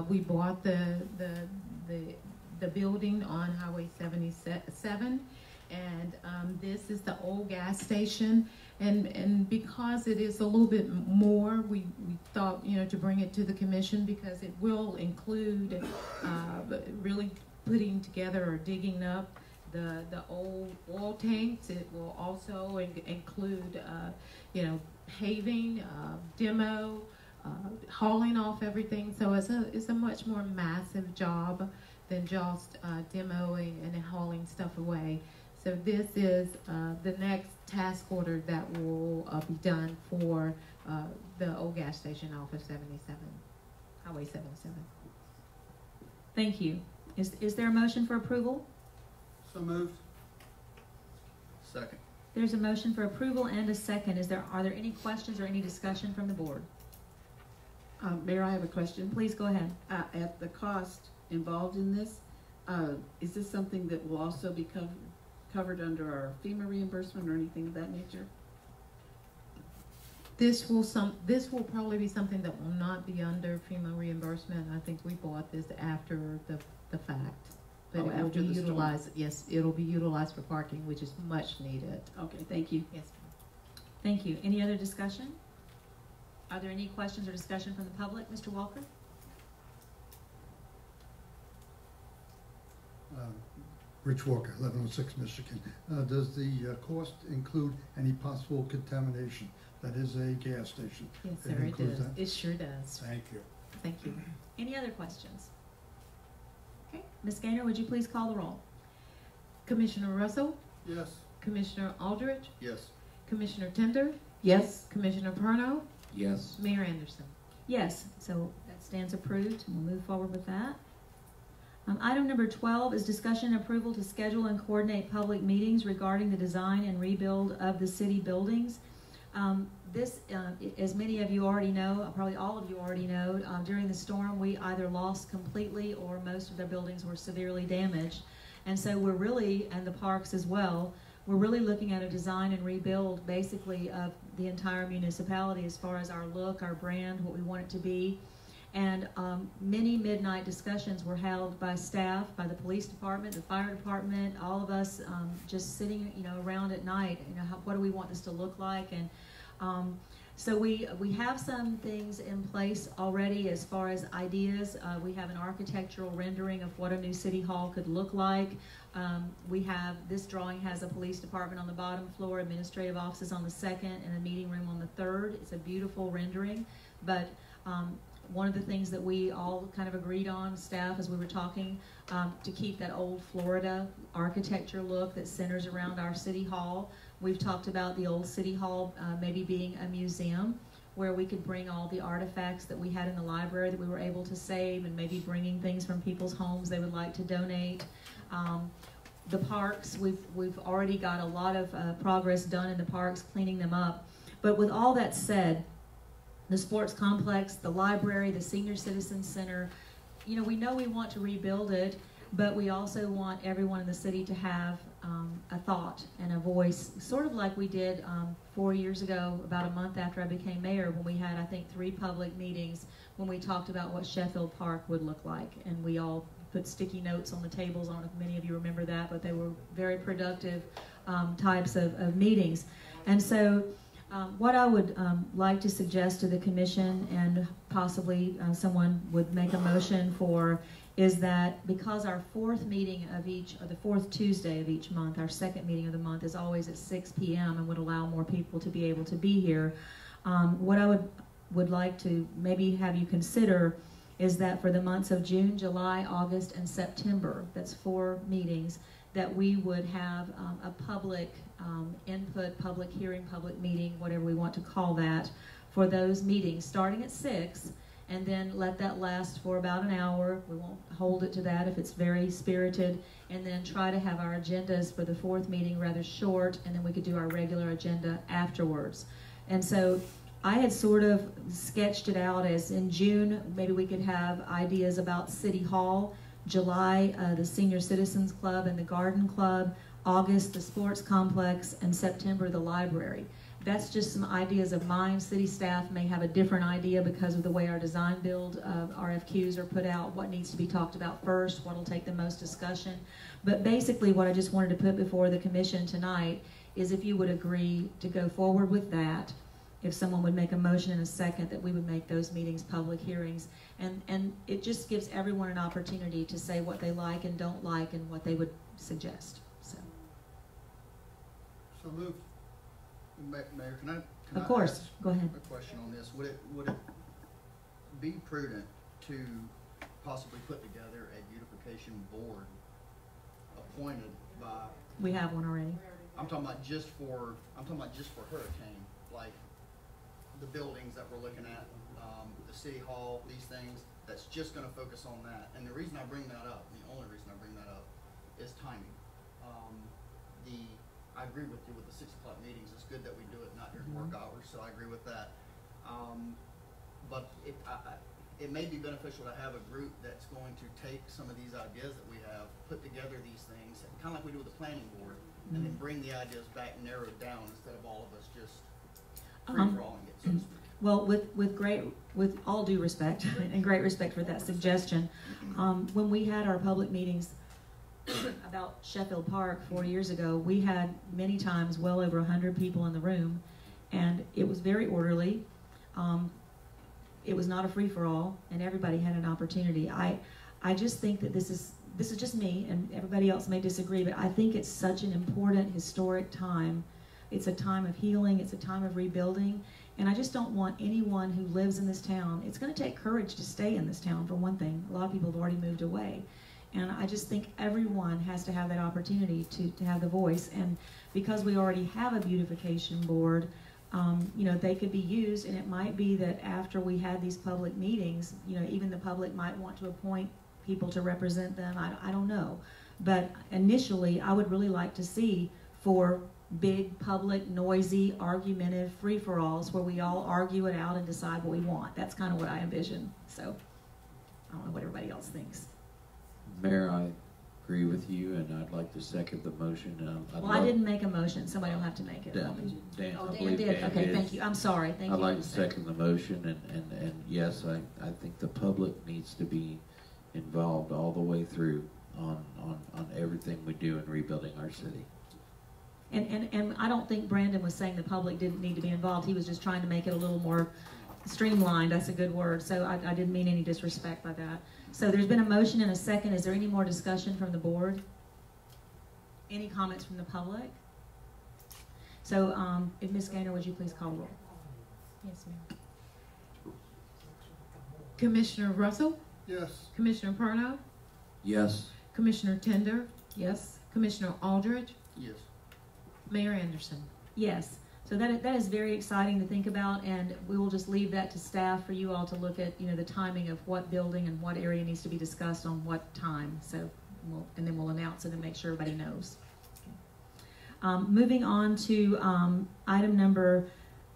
We bought the building on Highway 77, and this is the old gas station. And because it is a little bit more, we thought, to bring it to the commission, because it will include really putting together or digging up the old oil tanks. It will also include, paving, demo, hauling off everything. So it's a much more massive job than just demoing and hauling stuff away. So this is the next task order that will be done for the old gas station off of 77, Highway 77. Thank you. Is there a motion for approval? So moved. Second. There's a motion for approval and a second. Are there any questions or any discussion from the board? Mayor, I have a question. Please go ahead. At the cost involved in this, is this something that will also be covered under our FEMA reimbursement or anything of that nature? This will probably be something that will not be under FEMA reimbursement. I think we bought this after the fact. But it will be utilized, yes, it'll be utilized for parking, which is much needed. Okay, thank you. Yes, Thank you. Any other discussion? Are there any questions or discussion from the public? Mr. Walker? Rich Walker, 1106 Michigan. Does the cost include any possible contamination? That is a gas station. Yes, sir, it does. That? It sure does. Thank you. Thank you. Any other questions? Okay. Ms. Gaynor, would you please call the roll? Commissioner Russell? Yes. Commissioner Aldridge? Yes. Commissioner Tender? Yes. Commissioner Perno? Yes. Mayor Anderson? Yes. So that stands approved, and we'll move forward with that. Item number 12 is discussion and approval to schedule and coordinate public meetings regarding the design and rebuild of the city buildings. As many of you already know, probably all of you already know, during the storm we either lost completely or most of the buildings were severely damaged. And so we're really, and the parks as well, we're really looking at a design and rebuild basically of the entire municipality as far as our look, our brand, what we want it to be. And many midnight discussions were held by staff, by the police department, the fire department, all of us just sitting, around at night. What do we want this to look like? And so we have some things in place already as far as ideas. We have an architectural rendering of what a new city hall could look like. This drawing has a police department on the bottom floor, administrative offices on the second, and a meeting room on the third. It's a beautiful rendering, but one of the things that we all kind of agreed on, staff, as we were talking, to keep that old Florida architecture look that centers around our city hall. We've talked about the old city hall maybe being a museum where we could bring all the artifacts that we had in the library that we were able to save, and maybe bringing things from people's homes they would like to donate. The parks, we've already got a lot of progress done in the parks, cleaning them up. But with all that said, the sports complex, the library, the senior citizen center, we know we want to rebuild it, but we also want everyone in the city to have a thought and a voice, sort of like we did 4 years ago, about a month after I became mayor, when we had, I think, 3 public meetings when we talked about what Sheffield Park would look like. And we all put sticky notes on the tables. I don't know if many of you remember that, but they were very productive types of meetings. And so what I would like to suggest to the commission, and possibly someone would make a motion for, is that because our fourth meeting of the fourth Tuesday of each month, our second meeting of the month is always at 6 p.m. and would allow more people to be able to be here, what I would like to maybe have you consider is that for the months of June, July, August, and September, that's 4 meetings, that we would have a public input, public hearing, public meeting, whatever we want to call that, for those meetings, starting at 6, and then let that last for about an hour. We won't hold it to that if it's very spirited, and then try to have our agendas for the 4th meeting rather short, and then we could do our regular agenda afterwards. And so I had sort of sketched it out as in June, maybe we could have ideas about City Hall, July, the Senior Citizens Club and the Garden Club, August, the Sports Complex, and September, the library. That's just some ideas of mine. City staff may have a different idea because of the way our design build RFQs are put out, what needs to be talked about first, what will take the most discussion. But basically what I just wanted to put before the commission tonight is if you would agree to go forward with that, if someone would make a motion in a second, that we would make those meetings public hearings. And it just gives everyone an opportunity to say what they like and don't like and what they would suggest. So moved. Mayor, can I of course, ask go ahead. a question on this? Would it be prudent to possibly put together a beautification board appointed by We have one already. I'm talking about just for hurricane, like the buildings that we're looking at, the city hall, these things. That's just going to focus on that. And the reason I bring that up, the only reason I bring that up, is timing. I agree with you with the 6 o'clock meetings. It's good that we do it not during work hours, so I agree with that. But it may be beneficial to have a group that's going to take some of these ideas that we have, put together these things, kind of like we do with the planning board, and then bring the ideas back narrowed down instead of all of us just free-for-alling it, so to speak. Well, with all due respect and great respect for that suggestion, when we had our public meetings about Sheffield Park 4 years ago, we had many times well over 100 people in the room, and it was very orderly. It was not a free-for-all, and everybody had an opportunity. I just think that this is just me, and everybody else may disagree, but I think it's such an important historic time. It's a time of healing. It's a time of rebuilding. And I just don't want anyone who lives in this town, it's going to take courage to stay in this town, for one thing. A lot of people have already moved away. And I just think everyone has to have that opportunity to have the voice. And because we already have a beautification board, you know, they could be used, and it might be that after we had these public meetings, you know, even the public might want to appoint people to represent them. I don't know. But initially, I would really like to see 4 big, public, noisy, argumentative free-for-alls where we all argue it out and decide what we want. That's kind of what I envision. So I don't know what everybody else thinks. Mayor, I agree with you, and I'd like to second the motion. I didn't make a motion. Somebody will have to make it. Dan, oh, I Dan did. Dan Okay, did. thank you. I'm sorry. Thank you. I'd like to second the motion, and yes, I think the public needs to be involved all the way through on everything we do in rebuilding our city. And I don't think Brandon was saying the public didn't need to be involved. He was just trying to make it a little more streamlined. That's a good word. So I didn't mean any disrespect by that. So there's been a motion and a second. Is there any more discussion from the board? Any comments from the public? So if Ms. Gaynor, would you please call roll? Yes, ma'am. Commissioner Russell? Yes. Commissioner Perno? Yes. Commissioner Tender? Yes. Commissioner Aldridge? Yes. Mayor Anderson? Yes. So that is very exciting to think about, and we will just leave that to staff for you all to look at, you know, the timing of what building and what area needs to be discussed on what time. So, and then we'll announce it and make sure everybody knows. Moving on to item number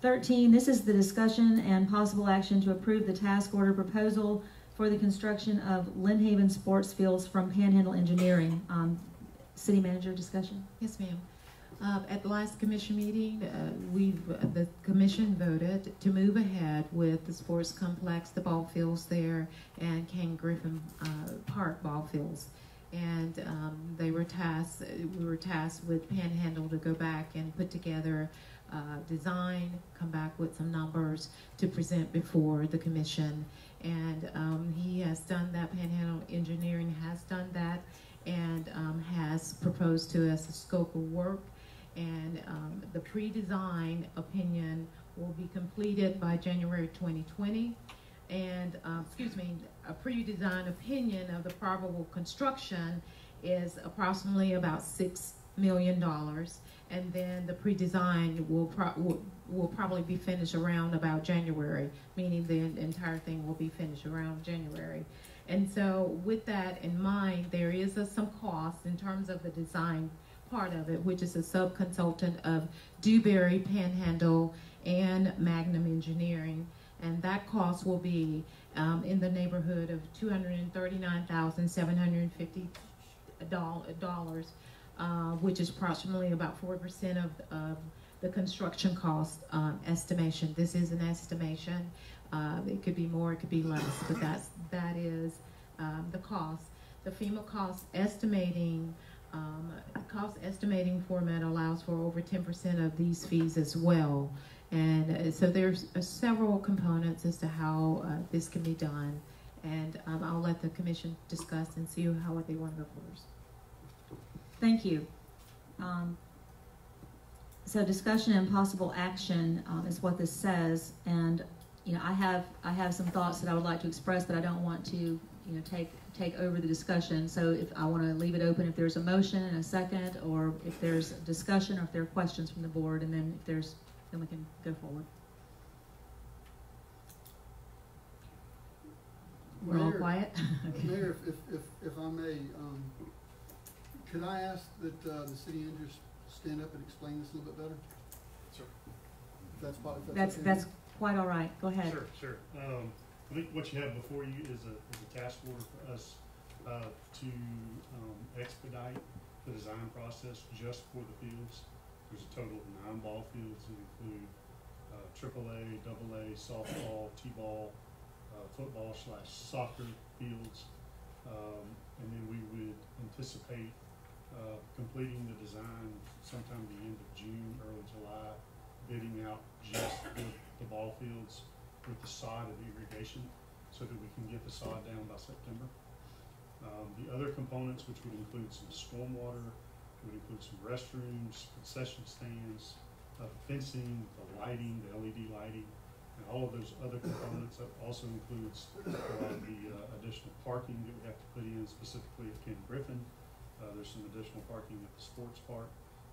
13. This is the discussion and possible action to approve the task order proposal for the construction of Lynn Haven sports fields from Panhandle Engineering. City manager discussion? Yes, ma'am. At the last commission meeting, the commission voted to move ahead with the sports complex, the ball fields there, and Ken Griffin Park ball fields. And we were tasked with Panhandle to go back and put together design, come back with some numbers to present before the commission. And he has done that. Panhandle Engineering has done that, and has proposed to us a scope of work. And the pre-design opinion will be completed by January 2020. And, a pre-design opinion of the probable construction is approximately about $6 million. And then the pre-design will probably be finished around about January, meaning the entire thing will be finished around January. And so with that in mind, there is some cost in terms of the design part of it, which is a sub-consultant of Dewberry, Panhandle, and Magnum Engineering. And that cost will be in the neighborhood of $239,750, which is approximately about 4% of the construction cost estimation. This is an estimation. It could be more, it could be less, but that is the cost. The Fema cost estimating format allows for over 10% of these fees as well. And so there's several components as to how this can be done. And I'll let the commission discuss and see how they want to go first. Thank you. So discussion and possible action is what this says. And you know, I have some thoughts that I would like to express, but I don't want to take over the discussion. So if I want to leave it open, if there's a motion and a second, or if there's discussion, or if there are questions from the board, and then then we can go forward. We're all quiet. Okay. Mayor, if I may, could I ask that the city engineer stand up and explain this a little bit better? Sure. That's quite all right. Go ahead. Sure. I think what you have before you is a task order for us to expedite the design process just for the fields. There's a total of 9 ball fields that include AAA, AA, softball, T-ball, football/soccer fields, and then we would anticipate completing the design sometime the end of June, early July, bidding out just the ball fields with the sod and irrigation so that we can get the sod down by September. The other components, which would include some stormwater, would include some restrooms, concession stands, fencing, the lighting, the LED lighting, and all of those other components. That also includes the additional parking that we have to put in, specifically at Ken Griffin. There's some additional parking at the sports park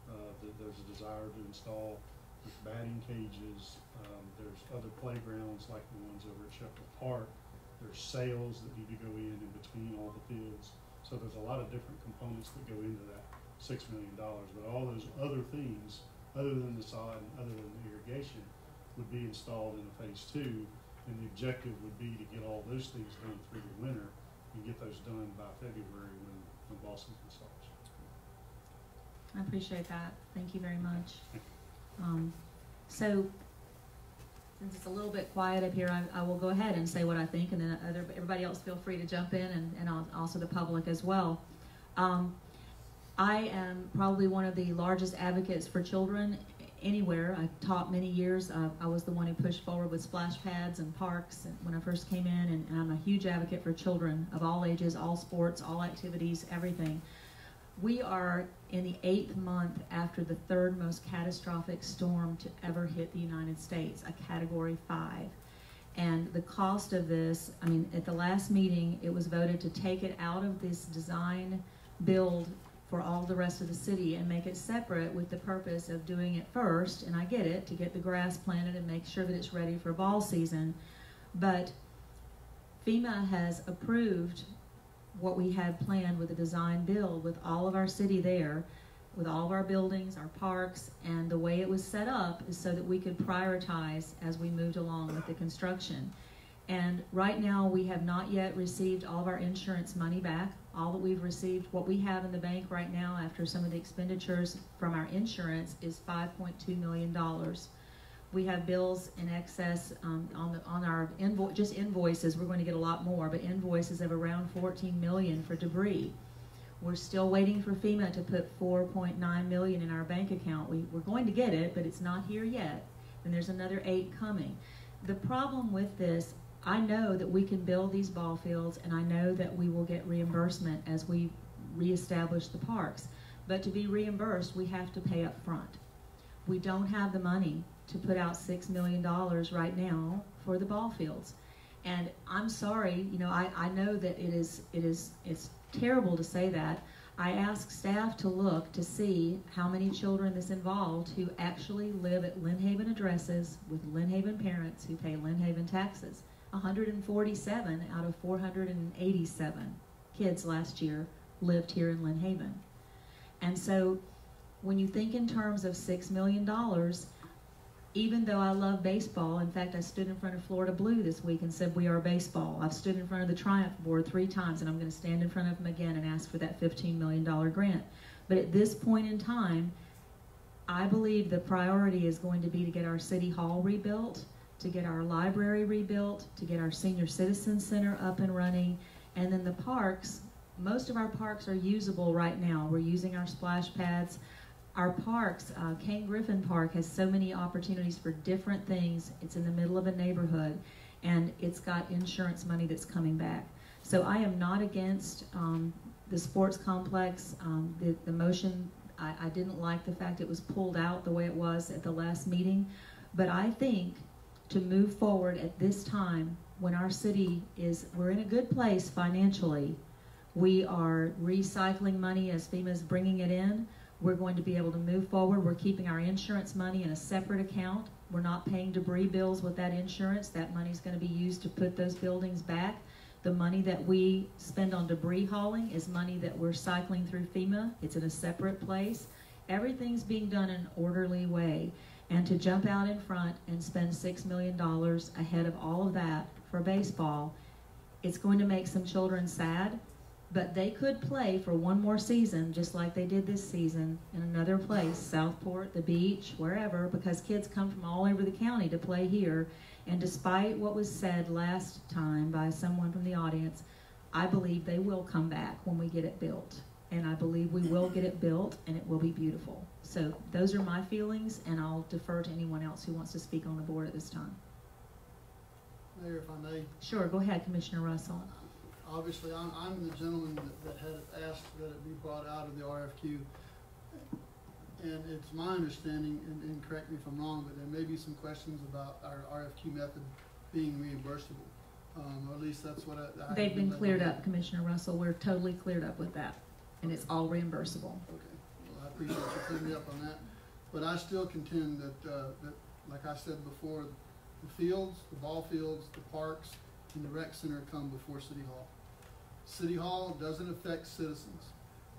that there's a desire to install. There's batting cages. There's other playgrounds like the ones over at Sheffield Park. There's sails that need to go in between all the fields. So there's a lot of different components that go into that $6 million. But all those other things, other than the sod and other than the irrigation, would be installed in a phase 2. And the objective would be to get all those things done through the winter and get those done by February when ball season starts. I appreciate that. Thank you very much. So, since it's a little bit quiet up here, I will go ahead and say what I think, and then everybody else feel free to jump in, and also the public as well. I am probably one of the largest advocates for children anywhere. I taught many years. I was the one who pushed forward with splash pads and parks when I first came in, and I'm a huge advocate for children of all ages, all sports, all activities, everything. We are in the 8th month after the 3rd most catastrophic storm to ever hit the United States, a Category 5. And the cost of this, I mean, at the last meeting, it was voted to take it out of this design build for all the rest of the city and make it separate with the purpose of doing it first, and I get it, to get the grass planted and make sure that it's ready for ball season. But FEMA has approved what we had planned with the design build, with all of our city there, with all of our buildings, our parks, and the way it was set up is so that we could prioritize as we moved along with the construction. And right now we have not yet received all of our insurance money back. All that we've received, what we have in the bank right now after some of the expenditures from our insurance is $5.2 million. We have bills in excess on our just invoices. We're going to get a lot more, but invoices of around $14 million for debris. We're still waiting for FEMA to put $4.9 million in our bank account. We're going to get it, but it's not here yet. And there's another 8 coming. The problem with this, I know that we can build these ball fields, and I know that we will get reimbursement as we reestablish the parks. But to be reimbursed, we have to pay up front. We don't have the money to put out $6 million right now for the ball fields. And I'm sorry, you know, I know that it's terrible to say that. I asked staff to look to see how many children this involved who actually live at Lynn Haven addresses with Lynn Haven parents who pay Lynn Haven taxes. 147 out of 487 kids last year lived here in Lynn Haven. And so when you think in terms of $6 million, even though I love baseball, in fact, I stood in front of Florida Blue this week and said, we are baseball. I've stood in front of the Triumph Board 3 times, and I'm going to stand in front of them again and ask for that $15 million grant. But at this point in time, I believe the priority is going to be to get our City Hall rebuilt, to get our library rebuilt, to get our Senior Citizen Center up and running, and then the parks. Most of our parks are usable right now. We're using our splash pads. Our parks, Ken Griffin Park has so many opportunities for different things. It's in the middle of a neighborhood, and it's got insurance money that's coming back. So I am not against the sports complex. The motion, I didn't like the fact it was pulled out the way it was at the last meeting, but I think to move forward at this time, when our city we're in a good place financially. We are recycling money as FEMA's bringing it in. We're going to be able to move forward. We're keeping our insurance money in a separate account. We're not paying debris bills with that insurance. That money's going to be used to put those buildings back. The money that we spend on debris hauling is money that we're cycling through FEMA. It's in a separate place. Everything's being done in an orderly way. And to jump out in front and spend $6 million ahead of all of that for baseball, it's going to make some children sad, but they could play for one more season just like they did this season in another place, Southport, the beach, wherever, because kids come from all over the county to play here. And despite what was said last time by someone from the audience, I believe they will come back when we get it built. And I believe we will get it built, and it will be beautiful. So those are my feelings, and I'll defer to anyone else who wants to speak on the board at this time. Mayor, if I may. Sure, go ahead, Commissioner Russell. Obviously, I'm the gentleman that had asked that it be brought out of the RFQ. And it's my understanding, and correct me if I'm wrong, but there may be some questions about our RFQ method being reimbursable. Or at least that's what I They've been cleared up, Commissioner Russell. We're totally cleared up with that. And it's all reimbursable. Okay. Well, I appreciate you clearing me up on that. But I still contend that, like I said before, the fields, the ball fields, the parks, and the rec center come before City Hall. City Hall doesn't affect citizens.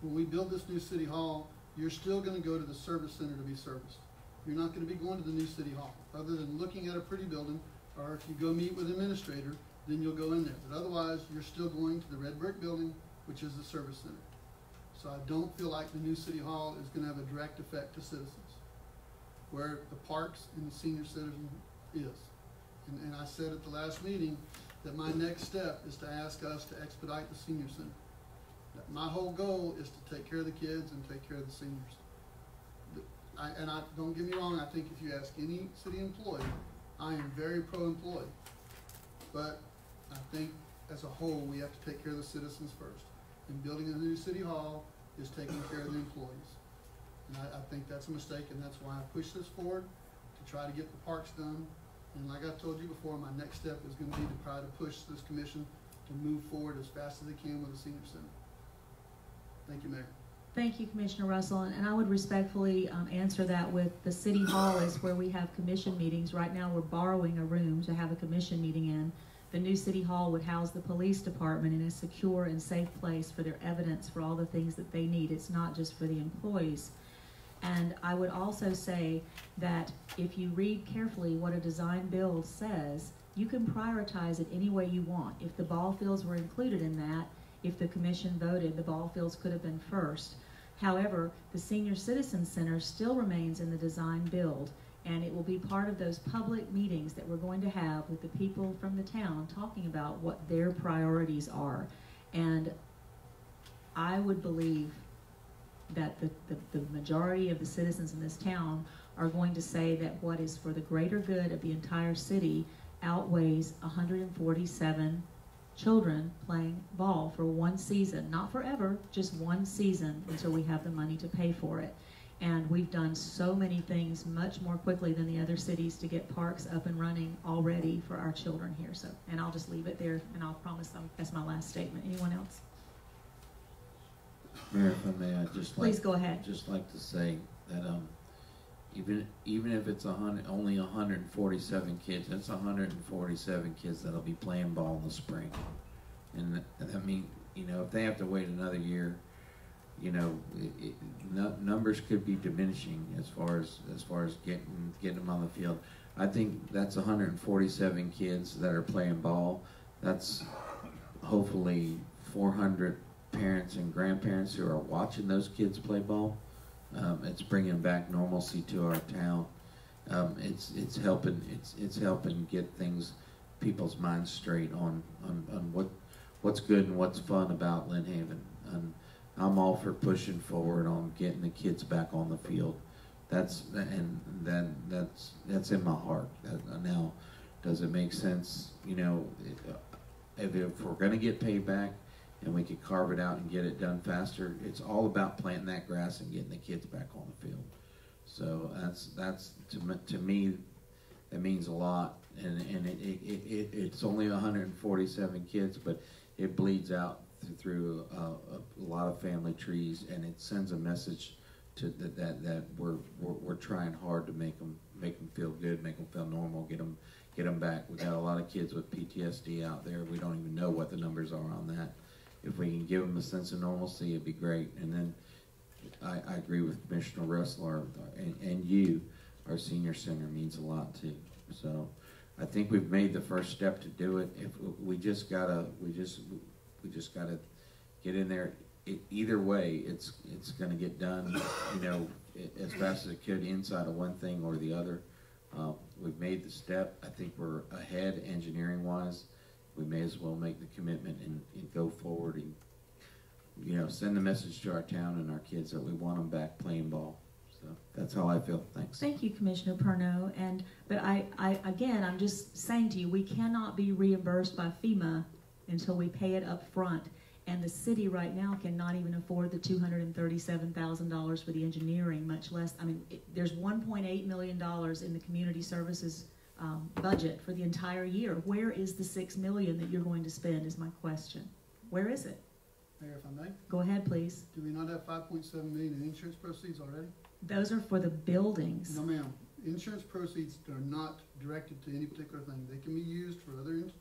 When we build this new City Hall, you're still going to go to the service center to be serviced. You're not going to be going to the new City Hall. Other than looking at a pretty building, or if you go meet with an administrator, then you'll go in there. But otherwise, you're still going to the red brick building, which is the service center. So I don't feel like the new City Hall is going to have a direct effect to citizens, where the parks and the senior citizen is. And I said at the last meeting that my next step is to ask us to expedite the senior center. That my whole goal is to take care of the kids and take care of the seniors. Don't get me wrong, I think if you ask any city employee, I am very pro-employee. But I think as a whole, we have to take care of the citizens first. And building a new City Hall is taking care of the employees. And I think that's a mistake, and that's why I pushed this forward, to try to get the parks done. And like I told you before, my next step is going to be to try to push this commission to move forward as fast as they can with the senior center. Thank you, Mayor. Thank you, Commissioner Russell. And I would respectfully answer that with the City Hall is where we have commission meetings. Right now we're borrowing a room to have a commission meeting in. The new City Hall would house the police department in a secure and safe place for their evidence for all the things that they need. It's not just for the employees. And I would also say that if you read carefully what a design build says, you can prioritize it any way you want. If the ball fields were included in that, if the commission voted, the ball fields could have been first. However, the Senior Citizen Center still remains in the design build, and it will be part of those public meetings that we're going to have with the people from the town talking about what their priorities are. And I would believe that the majority of the citizens in this town are going to say that what is for the greater good of the entire city outweighs 147 children playing ball for one season, not forever, just one season until we have the money to pay for it. And we've done so many things much more quickly than the other cities to get parks up and running already for our children here. So, and I'll just leave it there, and I'll promise that's my last statement. Anyone else? Mayor, if I may, I'd just Please go ahead. Just like to say that even if it's only 147 kids, that's 147 kids that'll be playing ball in the spring, and that means, you know, if they have to wait another year, you know, numbers could be diminishing as far as getting them on the field. I think that's 147 kids that are playing ball. That's hopefully 400 parents and grandparents who are watching those kids play ball. It's bringing back normalcy to our town. It's helping get people's minds straight on what's good and what's fun about Lynn Haven. And I'm all for pushing forward on getting the kids back on the field. That's in my heart. Now, does it make sense? You know, if we're going to get paid back, and we could carve it out and get it done faster, it's all about planting that grass and getting the kids back on the field. So that's to me, that means a lot. and it's only 147 kids, but it bleeds out through a lot of family trees, and it sends a message to that we're trying hard to make them feel good, make them feel normal, get them back. We got a lot of kids with PTSD out there. We don't even know what the numbers are on that. If we can give them a sense of normalcy, it'd be great. And then I agree with Commissioner Russell, and you. Our senior center means a lot too. So I think we've made the first step to do it. If we just gotta get in there. Either way, it's going to get done, as fast as it could, inside of one thing or the other. We've made the step. I think we're ahead engineering-wise. We may as well make the commitment and go forward and, send the message to our town and our kids that we want them back playing ball. So that's how I feel. Thanks. Thank you, Commissioner Perno. But I'm just saying to you, we cannot be reimbursed by Fema until we pay it up front. And the city right now cannot even afford the $237,000 for the engineering, much less, there's $1.8 million in the community services budget for the entire year. Where is the $6 million that you're going to spend is my question. Where is it? Mayor, if I may? Go ahead, please. Do we not have $5.7 million in insurance proceeds already? Those are for the buildings. No, ma'am. Insurance proceeds are not directed to any particular thing. They can be used for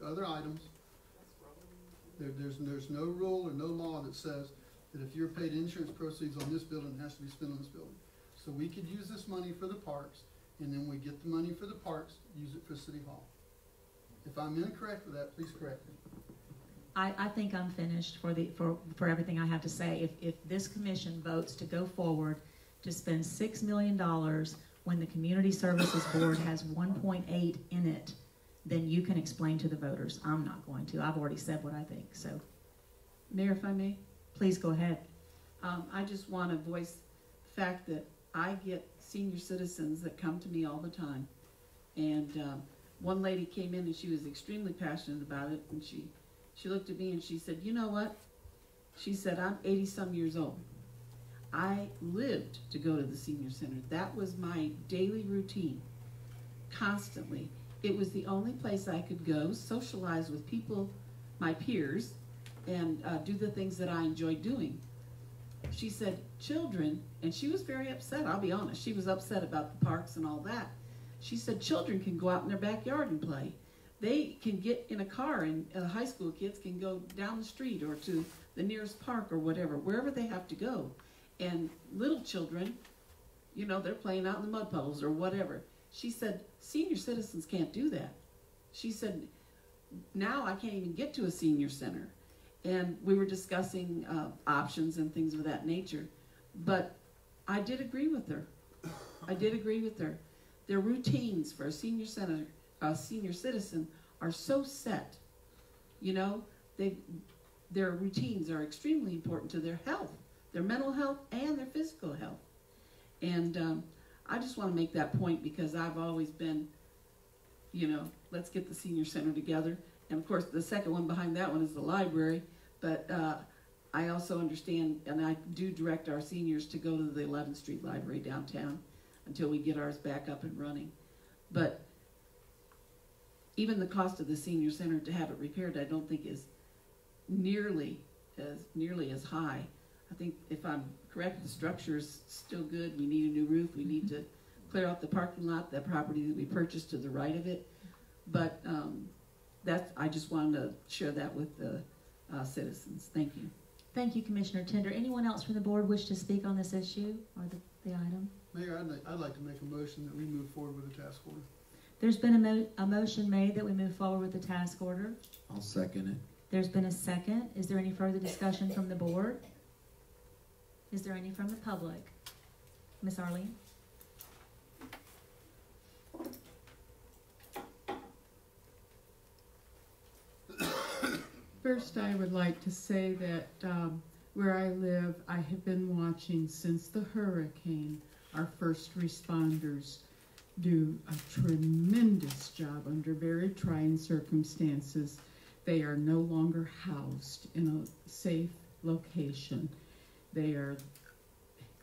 other items. There's no rule or no law that says that if you're paid insurance proceeds on this building, it has to be spent on this building. So we could use this money for the parks, and then we get the money for the parks, use it for City Hall. If I'm incorrect with that, please correct me. I think I'm finished for everything I have to say. If this commission votes to go forward to spend $6 million when the Community Services Board has 1.8 in it, then you can explain to the voters. I'm not going to. I've already said what I think. So, Mayor, if I may? Please go ahead. I just want to voice the fact that I get senior citizens that come to me all the time. And one lady came in and she was extremely passionate about it. And she looked at me and she said, you know what? She said, I'm 80-some years old. I lived to go to the senior center. That was my daily routine, constantly. It was the only place I could go, socialize with people, my peers, and do the things that I enjoyed doing. She said, children, and she was very upset, I'll be honest. She was upset about the parks and all that. She said, children can go out in their backyard and play. They can get in a car, and high school kids can go down the street or to the nearest park or whatever, wherever they have to go. And little children, they're playing out in the mud puddles or whatever. She said, senior citizens can't do that. She said, now I can't even get to a senior center. And we were discussing options and things of that nature. But I did agree with her. Their routines for a senior citizen are so set. Their routines are extremely important to their health, their mental health and their physical health. And I just want to make that point because I've always been, let's get the senior center together. And of course, the second one behind that one is the library. But I also understand, and I do direct our seniors to go to the 11th Street Library downtown until we get ours back up and running. But even the cost of the senior center to have it repaired, I don't think is nearly as high. I think if I'm correct, the structure is still good. We need a new roof. We need to clear out the parking lot, that property that we purchased to the right of it. But I just wanted to share that with the citizens. Thank you. Thank you, Commissioner Tender. Anyone else from the board wish to speak on this issue or the item? Mayor, I'd like to make a motion that we move forward with the task order. There's been a motion made that we move forward with the task order. I'll second it. There's been a second. Is there any further discussion from the board? Is there any from the public? Miss Arlene? First, I would like to say that where I live, I have been watching since the hurricane. Our first responders do a tremendous job under very trying circumstances. They are no longer housed in a safe location. They are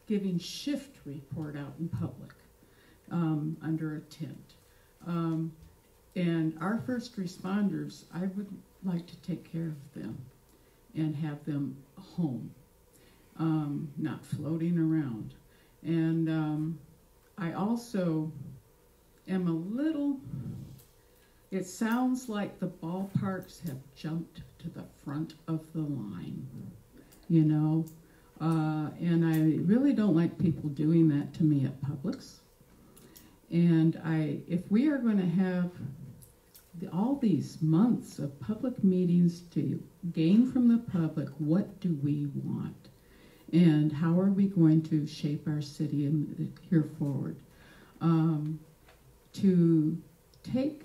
giving shift report out in public under a tent. And our first responders, I would like to take care of them and have them home, not floating around. And I also am a little, it sounds like the ballparks have jumped to the front of the line, you know, and I really don't like people doing that to me at Publix. And if we are going to have all these months of public meetings to gain from the public, what do we want? And how are we going to shape our city and here forward? To take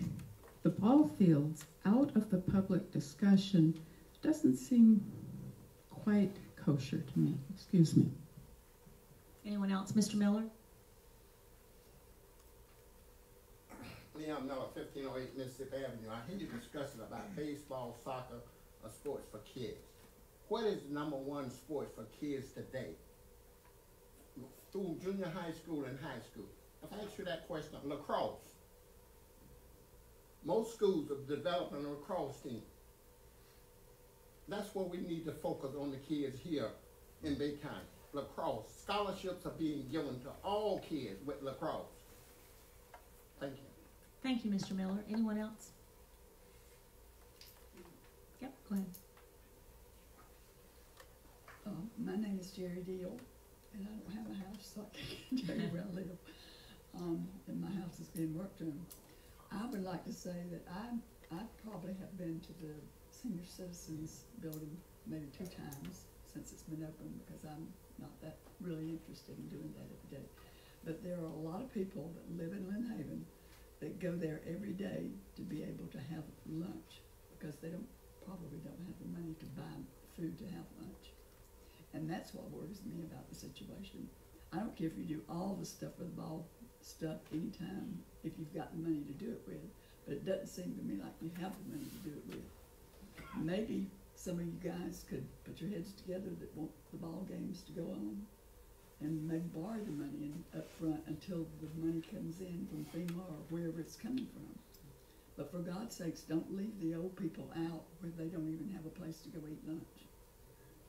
the ball fields out of the public discussion doesn't seem quite kosher to me. Excuse me. Anyone else? Mr. Miller? Leon Miller, 1508 Mississippi Avenue. I hear you discussing about baseball, soccer, or sports for kids. What is the #1 sport for kids today? Through junior high school and high school. If I ask you that question, lacrosse. Most schools are developing a lacrosse team. That's what we need to focus on the kids here in Bay County. Lacrosse. Scholarships are being given to all kids with lacrosse. Thank you. Thank you, Mr. Miller. Anyone else? Yep, go ahead. My name is Jerry Deal, and I don't have a house, so I can't tell you where I live. And my house is being worked on. I would like to say that I probably have been to the senior citizens building maybe 2 times since it's been open, because I'm not that really interested in doing that every day. But there are a lot of people that live in Lynn Haven that go there every day to be able to have lunch, because they probably don't have the money to buy food to have lunch. And that's what worries me about the situation. I don't care if you do all the stuff with the ball stuff anytime if you've got the money to do it with, but it doesn't seem to me like you have the money to do it with. Maybe some of you guys could put your heads together that want the ball games to go on, and maybe borrow the money up front until the money comes in from Fema or wherever it's coming from. But for God's sakes, don't leave the old people out where they don't even have a place to go eat lunch.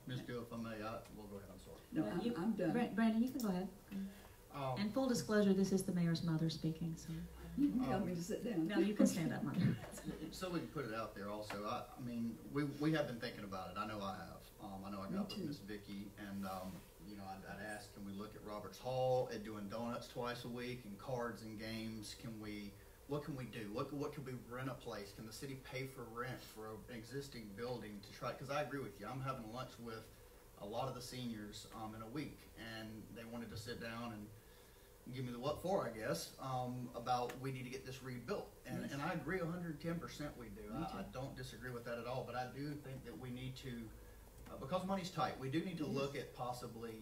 Ms. Gill, if I may, we'll go ahead, I'm sorry. No, I'm done. Brandon, you can go ahead. And full disclosure, this is the mayor's mother speaking, so. You can tell me to sit down. No, you can stand up, Mother. So we can put it out there also. I mean, we have been thinking about it. I know I have. I know I got with Miss Vicky, and you know, I'd asked, can we look at Roberts Hall at doing donuts twice a week and cards and games? What can we do? What could we rent a place? Can the city pay for rent for an existing building to try? Because I agree with you. I'm having lunch with a lot of the seniors in a week, and they wanted to sit down and give me the what for, I guess, about we need to get this rebuilt. And I agree 110% we do. I don't disagree with that at all, but I do think that we need to, because money's tight, we do need to look at possibly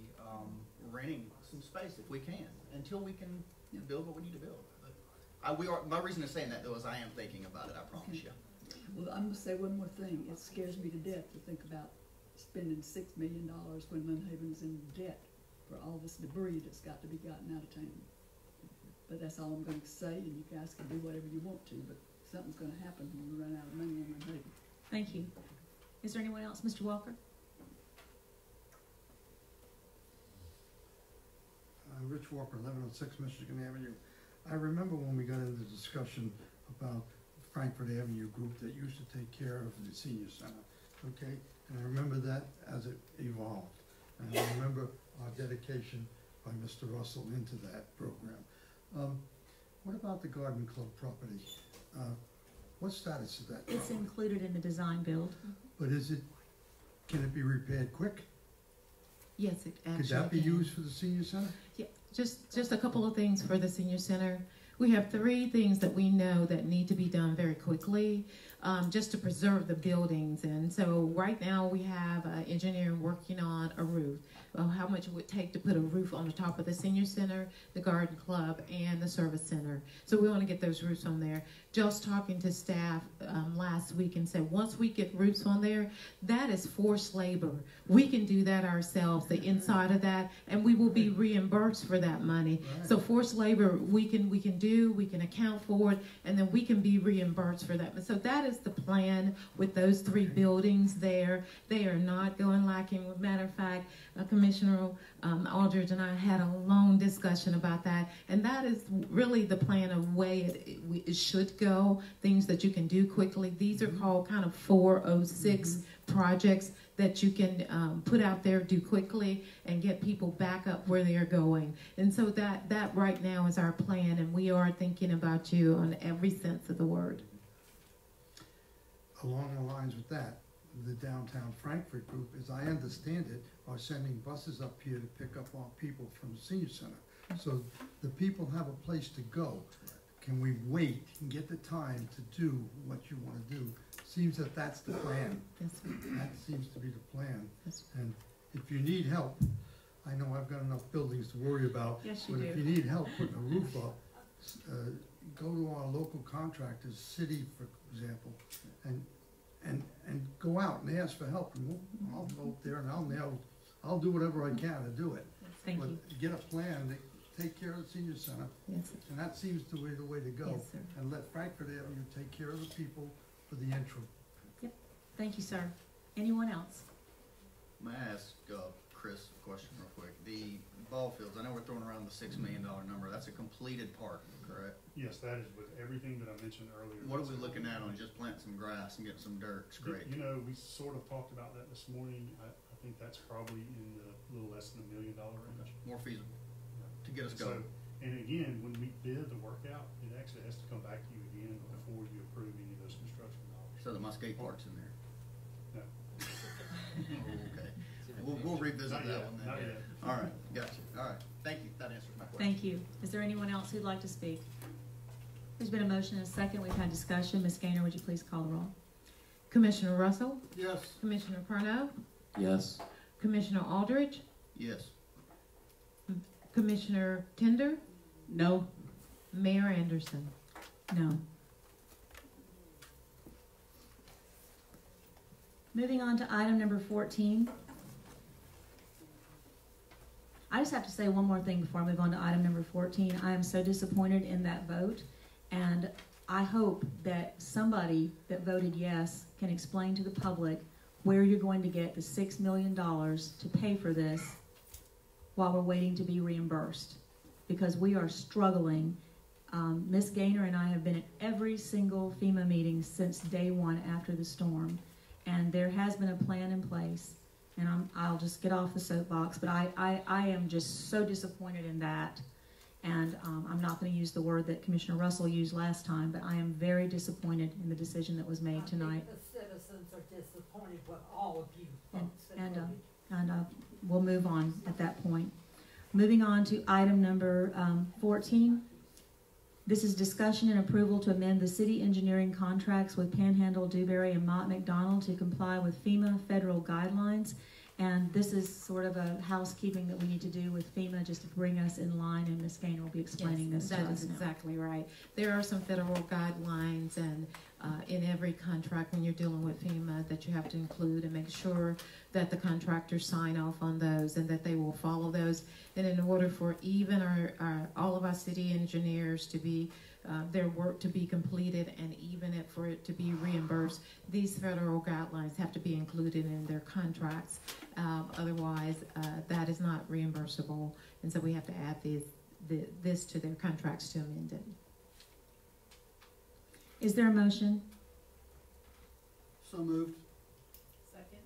renting some space if we can, until we can build what we need to build. But my reason of saying that, though, is I am thinking about it, I promise you. Well, I'm going to say one more thing. It scares me to death to think about spending $6 million when Lynn Haven's in debt for all this debris that's got to be gotten out of town. But that's all I'm going to say, and you guys can do whatever you want to, but something's going to happen when we run out of money in Lynn Haven. Thank you. Is there anyone else? Mr. Walker? Rich Walker, 1106 Michigan Avenue. I remember when we got into the discussion about Frankfurt Avenue group that used to take care of the senior center, okay? And I remember that as it evolved. And I remember our dedication by Mr. Russell into that program. What about the garden club property? What status is that? It's included in the design build. But can it be repaired quick? Yes, it actually Could that be can. used for the senior center? Yeah, just a couple of things for the senior center. We have 3 things that we know that need to be done very quickly. just to preserve the buildings. And so right now we have an engineer working on a roof. How much it would take to put a roof on the top of the senior center, the garden club, and the service center. So we want to get those roofs on there. Just talking to staff last week and said once we get roofs on there, that is forced labor. We can do that ourselves, the inside of that, and we will be reimbursed for that money. Right. So forced labor we can account for it, and then we can be reimbursed for that. So that is the plan with those 3 buildings there. They are not going lacking. Matter of fact, Commissioner Aldridge and I had a long discussion about that, and that is really the plan of way it should go, things that you can do quickly. These are called kind of 406 projects that you can put out there, do quickly, and get people back up where they are going. And so that right now is our plan, and we are thinking about you on every sense of the word. Along the lines with that, the downtown Frankfurt group, as I understand it, are sending buses up here to pick up our people from the senior center. So the people have a place to go. Can we wait and get the time to do what you want to do? Seems that that's the plan. Yes, sir. That seems to be the plan. Yes, and if you need help, I know I've got enough buildings to worry about. Yes, you but do. If you need help putting a roof up, go to our local contractors, city, for example, and go out and ask for help. And I'll go up there and I'll do whatever I can to do it. Thank but you. Get a plan to take care of the senior center. Yes, sir. And that seems to be the way to go. Yes, sir. And let Frankfurt Avenue take care of the people for the interim. Yep. Thank you, sir. Anyone else? May I ask Chris a question real quick? The ball fields, I know we're throwing around the $6 million number. That's a completed park, correct? Yes, that is with everything that I mentioned earlier. What are we looking at on just planting some grass and getting some dirt? It's great. You know, we sort of talked about that this morning. I think that's probably in the little less than $1 million range. More feasible to get us So, going. and again, when we bid the work out, it actually has to come back to you again before you approve any of those construction dollars. So that my skate park's in there. No. Oh, okay. We'll revisit Not that yet, one then. not yet. All right, gotcha. All right, thank you. That answers my question. Thank you. Is there anyone else who'd like to speak? There's been a motion and a second. We've had discussion. Ms. Gaynor, would you please call the roll? Commissioner Russell? Yes. Commissioner Parno? Yes. Commissioner Aldridge? Yes. Commissioner Tender? No. Mayor Anderson? No. Moving on to item number 14. I just have to say one more thing before I move on to item number 14. I am so disappointed in that vote, and I hope that somebody that voted yes can explain to the public where you're going to get the $6 million to pay for this while we're waiting to be reimbursed, because we are struggling. Ms. Gaynor and I have been at every single FEMA meeting since day one after the storm, and there has been a plan in place. And I'll just get off the soapbox, but I am just so disappointed in that. And I'm not going to use the word that Commissioner Russell used last time, but I am very disappointed in the decision that was made tonight. I think the citizens are disappointed with all of you folks that voted. And we'll move on at that point. Moving on to item number 14. This is discussion and approval to amend the city engineering contracts with Panhandle, Dewberry, and Mcdonald to comply with FEMA federal guidelines. And this is sort of a housekeeping that we need to do with FEMA just to bring us in line, and Ms. Gaynor will be explaining this to us. That is exactly right. There are some federal guidelines, and in every contract when you're dealing with FEMA that you have to include and make sure that the contractors sign off on those and that they will follow those. And in order for even all of our city engineers to be their work to be completed and even for it to be reimbursed, these federal guidelines have to be included in their contracts. Otherwise, that is not reimbursable, and so we have to add this to their contracts to amend it. Is there a motion? So moved. Second.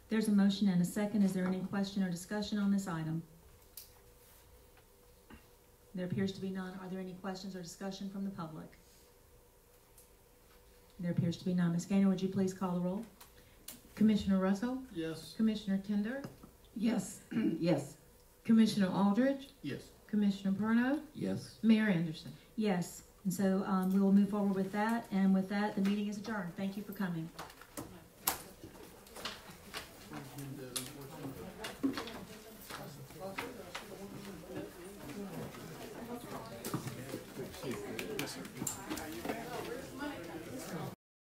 There's a motion and a second. Is there any question or discussion on this item? There appears to be none. Are there any questions or discussion from the public? There appears to be none. Ms. Gaynor, would you please call the roll? Commissioner Russell? Yes. Commissioner Tender? Yes. Yes. Commissioner Aldridge? Yes. Commissioner Parno? Yes. Mayor Anderson? Yes. And so we will move forward with that. And with that, the meeting is adjourned. Thank you for coming.